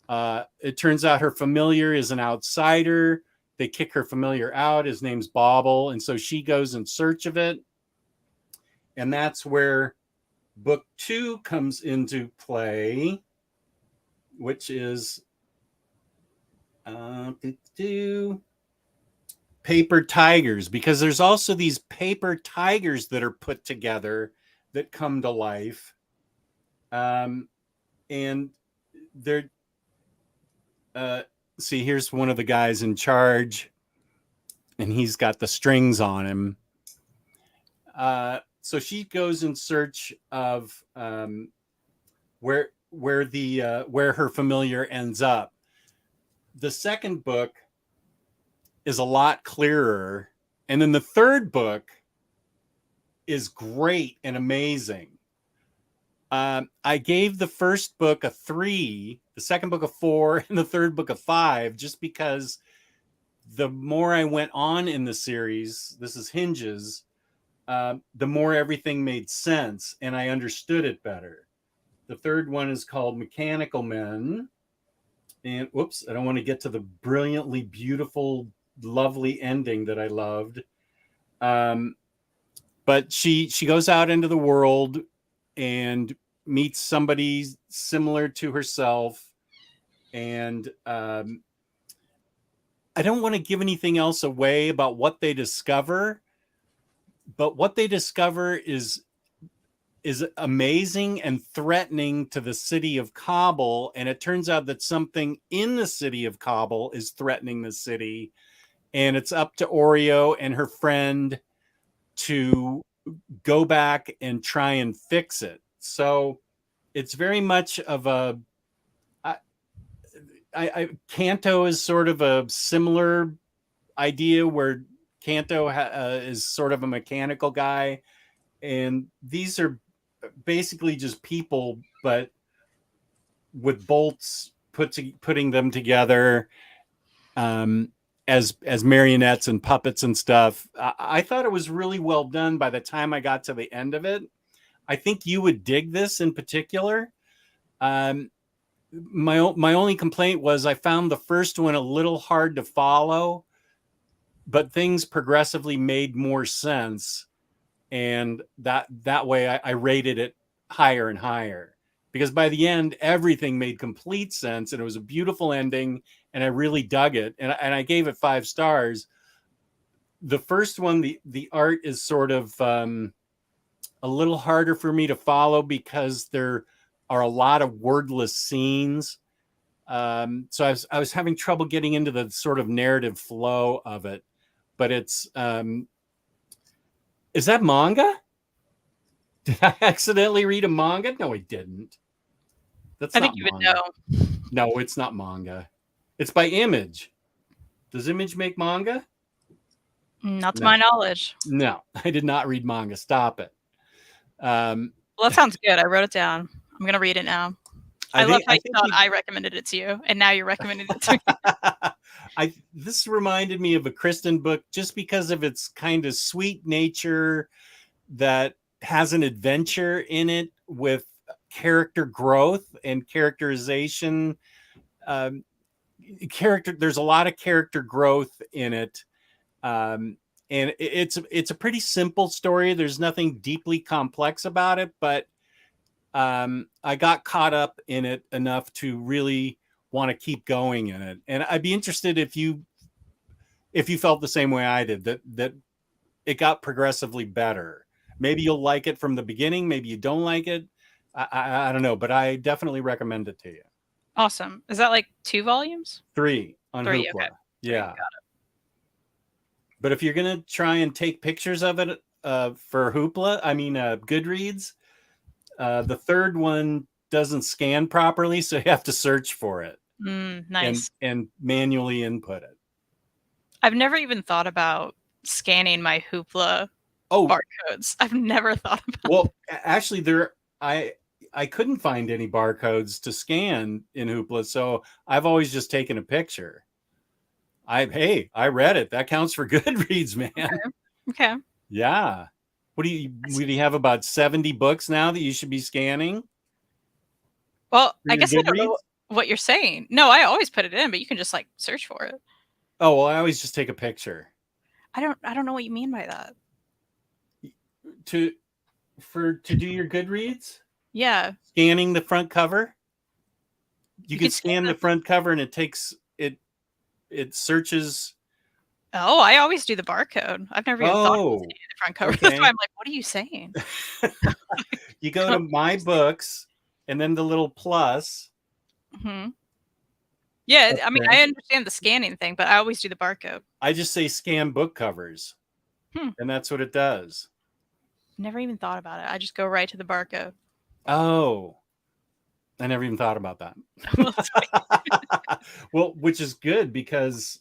It turns out her familiar is an outsider. They kick her familiar out. His name's Bobble. And so she goes in search of it. And that's where book 2 comes into play, which is paper tigers, because there's also these paper tigers that are put together that come to life. And they're, see, here's one of the guys in charge, and he's got the strings on him. So she goes in search of where her familiar ends up. The second book is a lot clearer, and then the third book is great and amazing. I gave the first book a 3, the second book a 4, and the third book a 5, just because the more I went on in the series, this is Hinges, the more everything made sense and I understood it better. The third one is called Mechanical Men. And whoops, I don't want to get to the brilliantly beautiful, lovely ending that I loved. But she goes out into the world and meets somebody similar to herself. And I don't want to give anything else away about what they discover, but what they discover is amazing and threatening to the city of Kabul. And it turns out that something in the city of Kabul is threatening the city. And it's up to Oreo and her friend to go back and try and fix it. So it's very much of a, Kanto is sort of a similar idea where Kanto is sort of a mechanical guy. And these are basically just people, but with bolts putting them together as marionettes and puppets and stuff. I thought it was really well done by the time I got to the end of it. I think you would dig this in particular. My only complaint was I found the first one a little hard to follow, but things progressively made more sense. And that way I rated it higher and higher, because by the end, everything made complete sense. And it was a beautiful ending. And I really dug it. And I gave it 5 stars. The first one, the art is sort of a little harder for me to follow because there are a lot of wordless scenes. So I was having trouble getting into the sort of narrative flow of it. But it's, is that manga? Did I accidentally read a manga? No, I didn't. That's I not think you would manga. know. No, it's not manga. It's by Image. Does Image make manga? Not to No. my knowledge. No, I did not read manga. Stop it. Well, that sounds good. I wrote it down. I'm going to read it now. I love how you thought I recommended it to you, and now you're recommending it to me. This reminded me of a Kristen book just because of its kind of sweet nature that has an adventure in it with character growth and characterization. character. There's a lot of character growth in it. And it's a pretty simple story. There's nothing deeply complex about it, but I got caught up in it enough to really want to keep going in it. And I'd be interested if you felt the same way I did, that it got progressively better. Maybe you'll like it from the beginning. Maybe you don't like it. I don't know, but I definitely recommend it to you. Awesome. Is that like 2 volumes? 3 on 3, Hoopla. okay. Yeah. Got it. But if you're going to try and take pictures of it for Hoopla, Goodreads, the third one doesn't scan properly, so you have to search for it. Nice. And manually input it. I've never even thought about scanning my Hoopla barcodes. I've never thought about Well, actually, I couldn't find any barcodes to scan in Hoopla, so I've always just taken a picture. I read it. That counts for Goodreads, man. Okay. Yeah. What do you have, about 70 books now that you should be scanning? Well, I guess I don't know what you're saying. No, I always put it in, but you can just like search for it. Oh, well, I always just take a picture. I don't know what you mean by that. To do your Goodreads? Yeah. Scanning the front cover? You can scan the front cover and it searches. Oh, I always do the barcode. I've never even thought of the front cover. Okay. That's why I'm like, what are you saying? You go to My Books and then the little plus. Mm-hmm. Yeah, okay. I mean, I understand the scanning thing, but I always do the barcode. I just say scan book covers. And that's what it does. Never even thought about it. I just go right to the barcode. Oh, I never even thought about that. Well, which is good because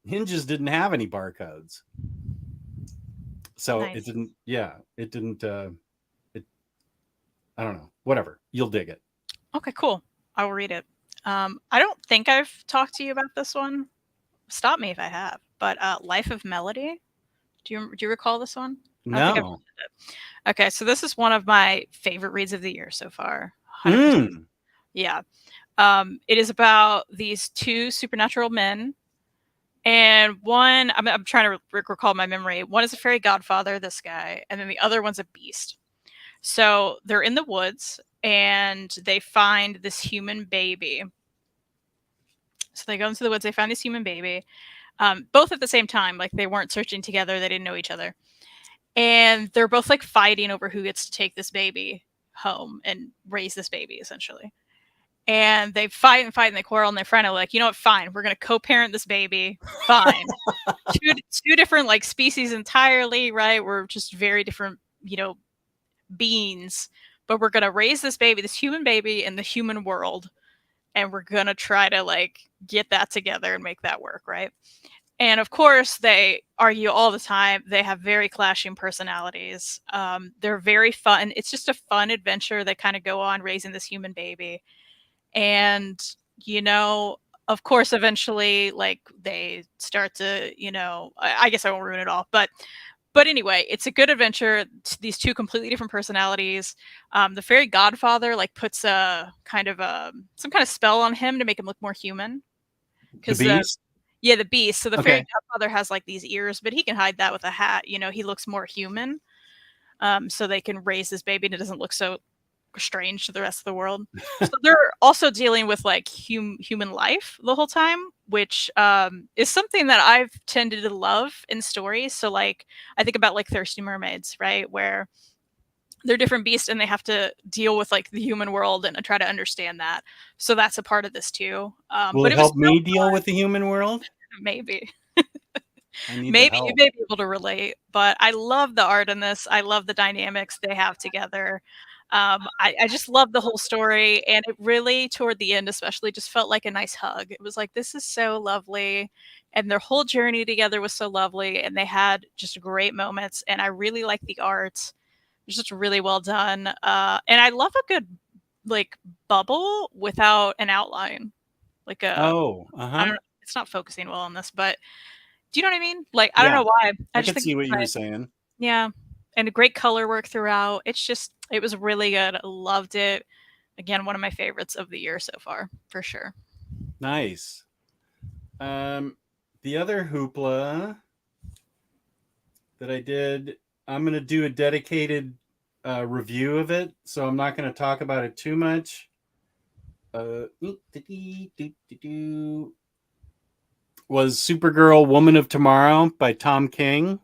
Hinges didn't have any barcodes. So nice. It didn't, I don't know, whatever. You'll dig it. Okay, cool. I will read it. I don't think I've talked to you about this one. Stop me if I have, but Life of Melody. Do you recall this one? No. Okay, so this is one of my favorite reads of the year so far. Yeah. It is about these 2 supernatural men. And one, I'm trying to recall my memory. One is a fairy godfather, this guy, and then the other one's a beast. So they're in the woods and they find this human baby. So they go into the woods, they find this human baby, both at the same time. Like they weren't searching together, they didn't know each other. And they're both like fighting over who gets to take this baby home and raise this baby, essentially. And they fight and they quarrel, and they're finally like, you know what, fine, we're going to co-parent this baby. Fine. two different like species entirely, right? We're just very different, beings, but we're going to raise this baby, this human baby in the human world. And we're going to try to like get that together and make that work, right? And of course, they argue all the time. They have very clashing personalities. They're very fun. It's just a fun adventure they kind of go on raising this human baby. And, of course, eventually, like, they start to, I guess I won't ruin it all. But anyway, it's a good adventure. These 2 completely different personalities. The fairy godfather, like, puts some kind of spell on him to make him look more human. The beast? Yeah, the beast. So the fairy godfather has like these ears, but he can hide that with a hat. He looks more human. So they can raise this baby and it doesn't look so strange to the rest of the world. So they're also dealing with like human life the whole time, which is something that I've tended to love in stories. So like I think about like Thirsty Mermaids, right? Where they're different beasts and they have to deal with like the human world and try to understand that. So that's a part of this too. Will it help me deal with the human world? Maybe. Maybe you may be able to relate, but I love the art in this. I love the dynamics they have together. I just love the whole story, and it really, toward the end especially, just felt like a nice hug. It was like, this is so lovely, and their whole journey together was so lovely, and they had just great moments, and I really like the art. It's just really well done, and I love a good like bubble without an outline, like a I don't know, it's not focusing well on this, but do you know what I mean? Like I don't know why. I just see what you were saying. Yeah. And a great color work throughout. It was really good. I loved it. Again, one of my favorites of the year so far, for sure. Nice. The other hoopla that I did, I'm going to do a dedicated review of it, so I'm not going to talk about it too much. Was Supergirl Woman of Tomorrow by Tom King,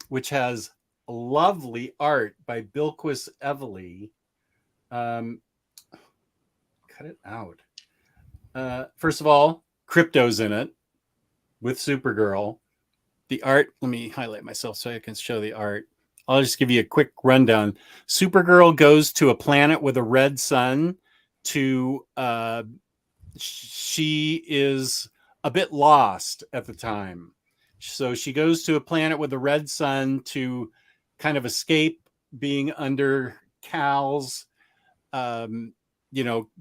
which has lovely art by Bilquis Evely. Cut it out. First of all, Crypto's in it with Supergirl. The art, let me highlight myself so I can show the art. I'll just give you a quick rundown. Supergirl goes to a planet with a red sun to, she is a bit lost at the time. So she goes to a planet with a red sun to kind of escape being under Cal's,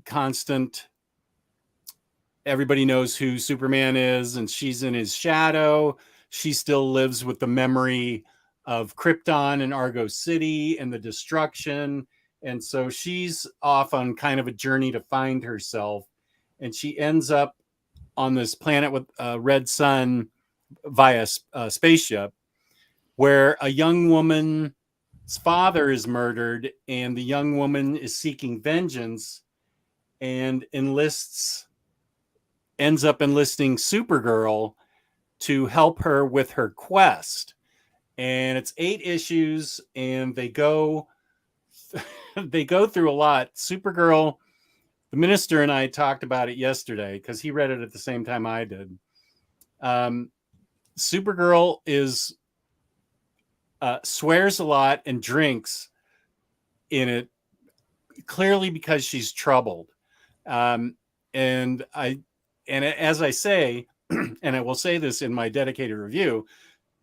constant. Everybody knows who Superman is, and she's in his shadow. She still lives with the memory of Krypton and Argo City and the destruction. And so she's off on kind of a journey to find herself. And she ends up on this planet with a red sun via spaceship, where a young woman's father is murdered, and the young woman is seeking vengeance and ends up enlisting Supergirl to help her with her quest. And it's 8 issues, and they go through a lot. Supergirl, the minister and I talked about it yesterday because he read it at the same time I did. Supergirl is swears a lot and drinks in it, clearly because she's troubled. And as I say, and I will say this in my dedicated review,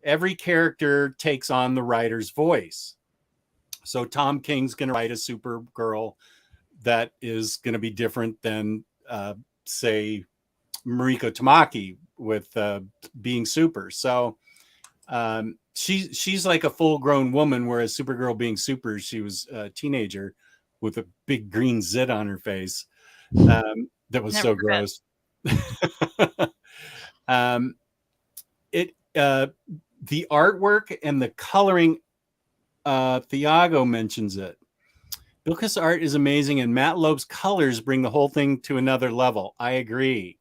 every character takes on the writer's voice. So Tom King's going to write a Supergirl that is going to be different than, say, Mariko Tamaki with being super. So she's like a full-grown woman, whereas Supergirl being super, she was a teenager with a big green zit on her face. That was so gross. The artwork and the coloring, Thiago mentions it. Bilquis' art is amazing, and Matt Loeb's colors bring the whole thing to another level. I agree.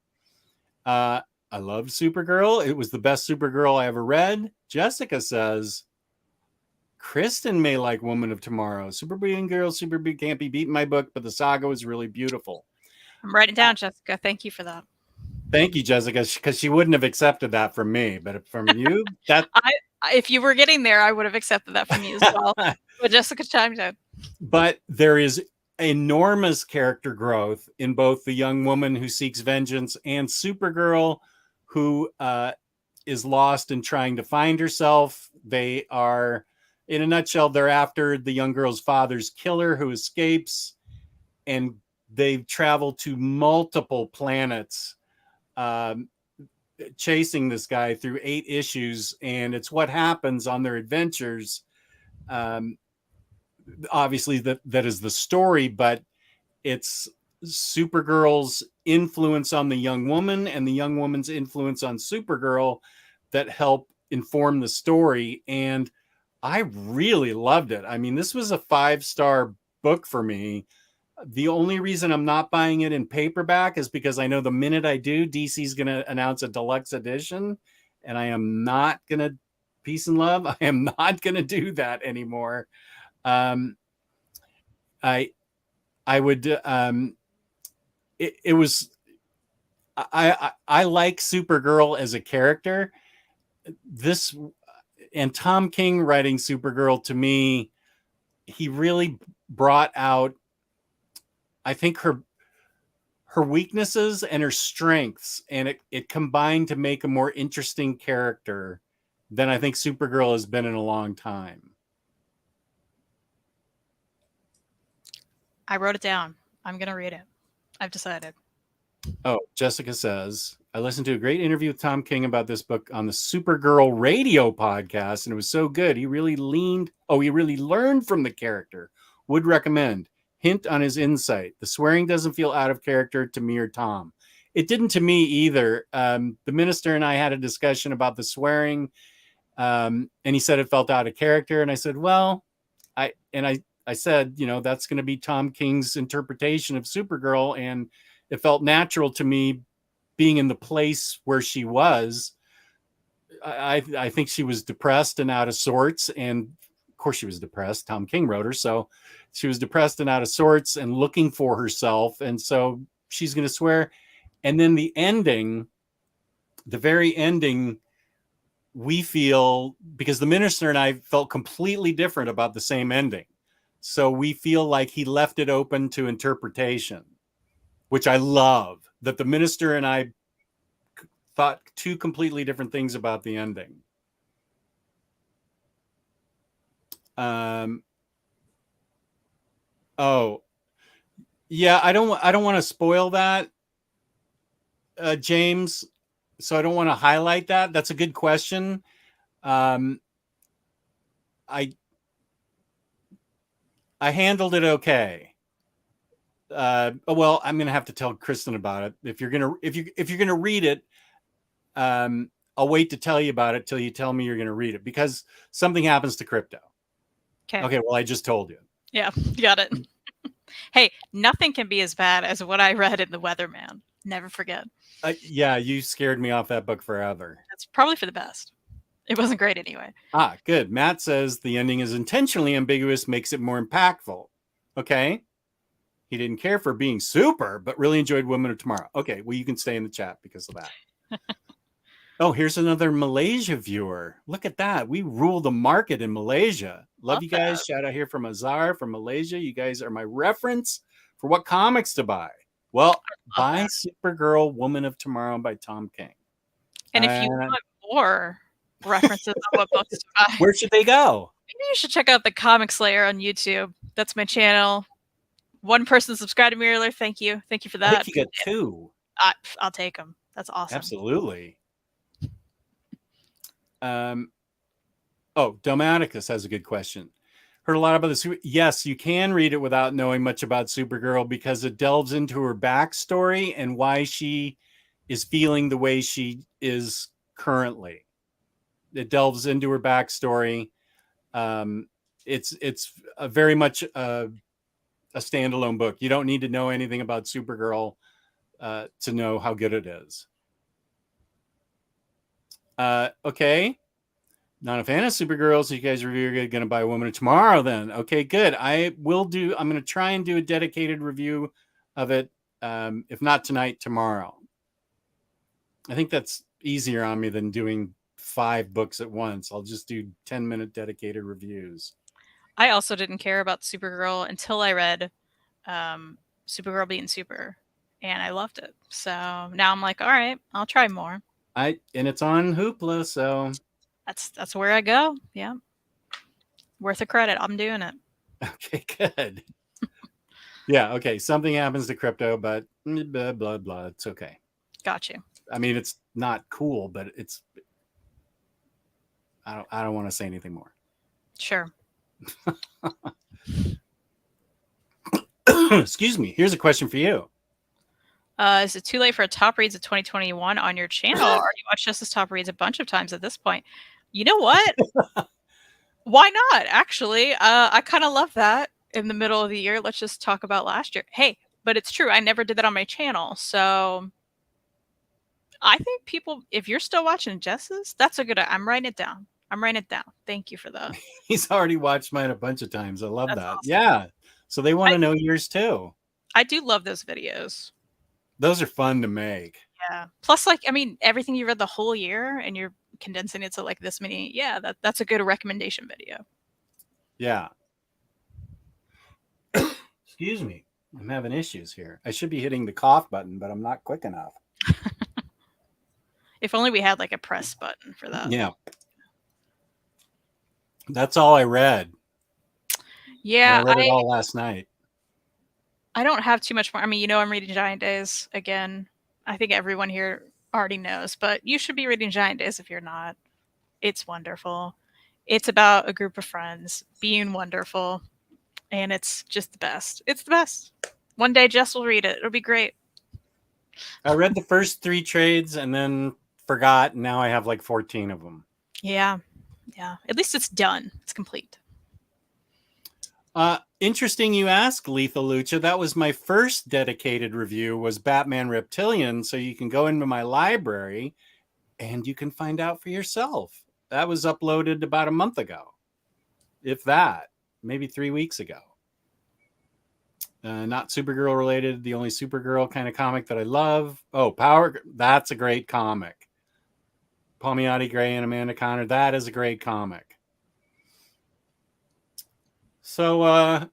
I loved Supergirl. It was the best Supergirl I ever read. Jessica says, Kristen may like Woman of Tomorrow. Superbeing Girl, Superbeing can't be beaten, my book, but the saga was really beautiful. I'm writing down, Jessica. Thank you for that. Thank you, Jessica, because she wouldn't have accepted that from me, but from you, that if you were getting there, I would have accepted that from you as well. But Jessica chimed in. But there is enormous character growth in both the young woman who seeks vengeance and Supergirl, who is lost and trying to find herself. They are, in a nutshell, they're after the young girl's father's killer who escapes, and they've traveled to multiple planets chasing this guy through 8 issues, and it's what happens on their adventures. Obviously that is the story, but it's Supergirl's influence on the young woman and the young woman's influence on Supergirl that help inform the story. And I really loved it. I mean, this was a 5-star book for me. The only reason I'm not buying it in paperback is because I know the minute I do, DC's going to announce a deluxe edition, and I am not going to, peace and love, I am not going to do that anymore. I would, it was, I like Supergirl as a character. This, and Tom King writing Supergirl, to me, he really brought out, I think, her weaknesses and her strengths, and it combined to make a more interesting character than I think Supergirl has been in a long time. I wrote it down. I'm going to read it. I've decided. Oh, Jessica says, I listened to a great interview with Tom King about this book on the Supergirl radio podcast, and it was so good. He really learned from the character. Would recommend. Hint on his insight. The swearing doesn't feel out of character to me or Tom. It didn't to me either. The minister and I had a discussion about the swearing, and he said it felt out of character. And I said, well, I said, that's going to be Tom King's interpretation of Supergirl, and it felt natural to me being in the place where she was. I think she was depressed and out of sorts, and of course she was depressed. Tom King wrote her, so she was depressed and out of sorts and looking for herself, and so she's going to swear. And then the very ending, we feel, because the minister and I felt completely different about the same ending, so we feel like he left it open to interpretation, which I love. That the minister and I thought two completely different things about the ending. Oh, yeah, I don't want to spoil that, James. So I don't want to highlight that. That's a good question. I handled it okay. Well, I'm gonna have to tell Kristen about it. If you're gonna read it, I'll wait to tell you about it till you tell me you're gonna read it, because something happens to Crypto. Okay. Well, I just told you. Yeah, got it. Hey, nothing can be as bad as what I read in The Weatherman. Never forget. Yeah, you scared me off that book forever. That's probably for the best. It wasn't great anyway. Good. Matt says the ending is intentionally ambiguous, makes it more impactful. Okay. He didn't care for being super, but really enjoyed Women of Tomorrow. Okay, well, you can stay in the chat because of that. Oh, here's another Malaysia viewer. Look at that. We rule the market in Malaysia. Love you guys. That. Shout out here from Azar from Malaysia. You guys are my reference for what comics to buy. Well, buy Supergirl, Woman of Tomorrow by Tom King. And if you want more references on what books to buy, where should they go? Maybe you should check out the Comic Slayer on YouTube. That's my channel. One person subscribed to me earlier. Thank you. Thank you for that. I think you got two. I'll take them. That's awesome. Absolutely. Domaticus has a good question. Heard a lot about this. Yes, you can read it without knowing much about Supergirl, because it delves into her backstory and why she is feeling the way she is currently. It delves into her backstory. It's a very much a standalone book. You don't need to know anything about Supergirl to know how good it is. Okay. Not a fan of Supergirl, so you guys are going to buy Woman of Tomorrow then. Okay, good. I'm going to try and do a dedicated review of it. If not tonight, tomorrow. I think that's easier on me than doing 5 books at once. I'll just do 10-minute dedicated reviews. I also didn't care about Supergirl until I read Supergirl Being Super, and I loved it. So now I'm like, all right, I'll try more. And it's on Hoopla, so that's where I go. Yeah, worth a credit. I'm doing it. Okay, good. Yeah, okay. Something happens to Crypto, but blah blah blah. It's okay. Got you. I mean, it's not cool, but it's. I don't want to say anything more. Sure. Excuse me. Here's a question for you. Is it too late for a top reads of 2021 on your channel? I already watched Justice top reads a bunch of times at this point. You know what? Why not? Actually, I kind of love that in the middle of the year. Let's just talk about last year. Hey, but it's true. I never did that on my channel. So I think people, if you're still watching Justice, that's a good, I'm writing it down. Thank you for that. He's already watched mine a bunch of times. I love that. Awesome. Yeah. So they want to know yours too. I do love those videos. Those are fun to make. Yeah. Plus, like, I mean, everything you read the whole year and you're condensing it to like this many. Yeah, that's a good recommendation video. Yeah. Excuse me. I'm having issues here. I should be hitting the cough button, but I'm not quick enough. If only we had like a press button for that. Yeah. That's all I read. Yeah. I read it all last night. I don't have too much more. I mean, you know, I'm reading Giant Days again. I think everyone here already knows, but you should be reading Giant Days if you're not. It's wonderful. It's about a group of friends being wonderful, and it's just the best. It's the best. One day Jess will read it. It'll be great. I read the first 3 trades and then forgot. And now I have like 14 of them. Yeah. At least it's done. It's complete. Interesting you ask, Lethal Lucha. That was my first dedicated review, was Batman Reptilian. So you can go into my library and you can find out for yourself. That was uploaded about a month ago. If that, maybe 3 weeks ago. Not Supergirl related. The only Supergirl kind of comic that I love. Oh, Power. That's a great comic. Palmiotti Gray and Amanda Conner. That is a great comic. So,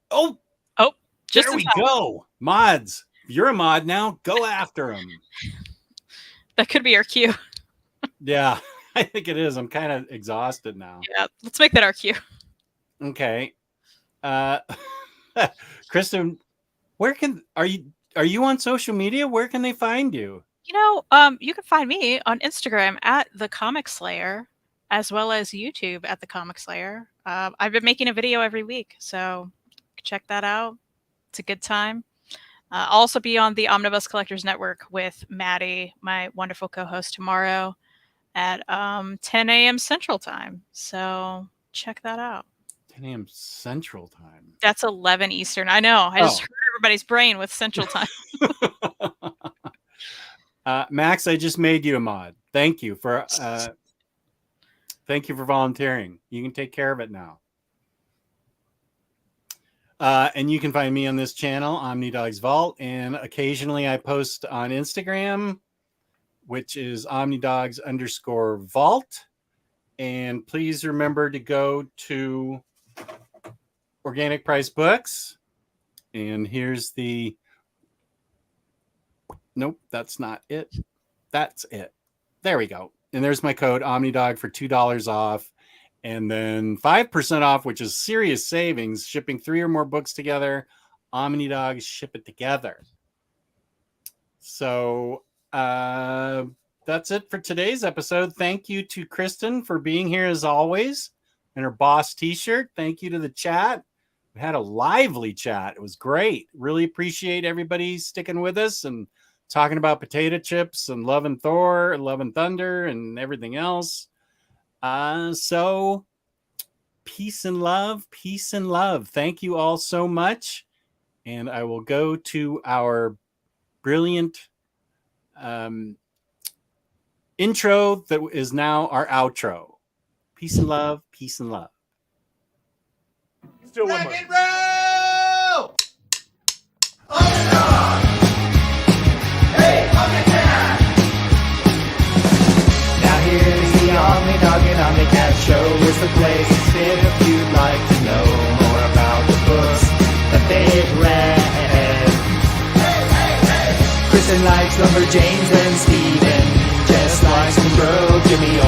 just there in we time. go. Mods. You're a mod now. Go after them. That could be our cue. Yeah, I think it is. I'm kind of exhausted now. Yeah, let's make that our cue. Okay. Kristen, are you on social media? Where can they find you? You can find me on Instagram at The Comic Slayer, as well as YouTube at The Comic Slayer. I've been making a video every week, so check that out. It's a good time. I'll also be on the Omnibus Collectors Network with Maddie, my wonderful co-host, tomorrow at 10 a.m. Central Time. So check that out. 10 a.m. Central Time. That's 11 Eastern. I know. I just hurt everybody's brain with Central Time. Max, I just made you a mod. Thank you for volunteering. You can take care of it now. And you can find me on this channel, OmniDog's Vault, and occasionally I post on Instagram, which is OmniDogs_Vault. And please remember to go to Organic Price Books. And here's the... Nope, that's not it. That's it. There we go. And there's my code, OmniDog, for $2 off. And then 5% off, which is serious savings, shipping 3 or more books together. OmniDogs ship it together. So that's it for today's episode. Thank you to Kristen for being here as always, and her boss t-shirt. Thank you to the chat. We had a lively chat. It was great. Really appreciate everybody sticking with us and talking about potato chips and Love and Thor, Love and Thunder, and everything else. So peace and love, peace and love. Thank you all so much. And I will go to our brilliant intro that is now our outro. Peace and love, peace and love. Still one more. Rock and roll! OmniDog! Hey, OmniCat! Now here's the OmniDog and OmniCat show. It's the place to sit if you'd like to know more about the books that they've read. Kristen likes Lumberjanes and Steven just likes some bro. Jimmy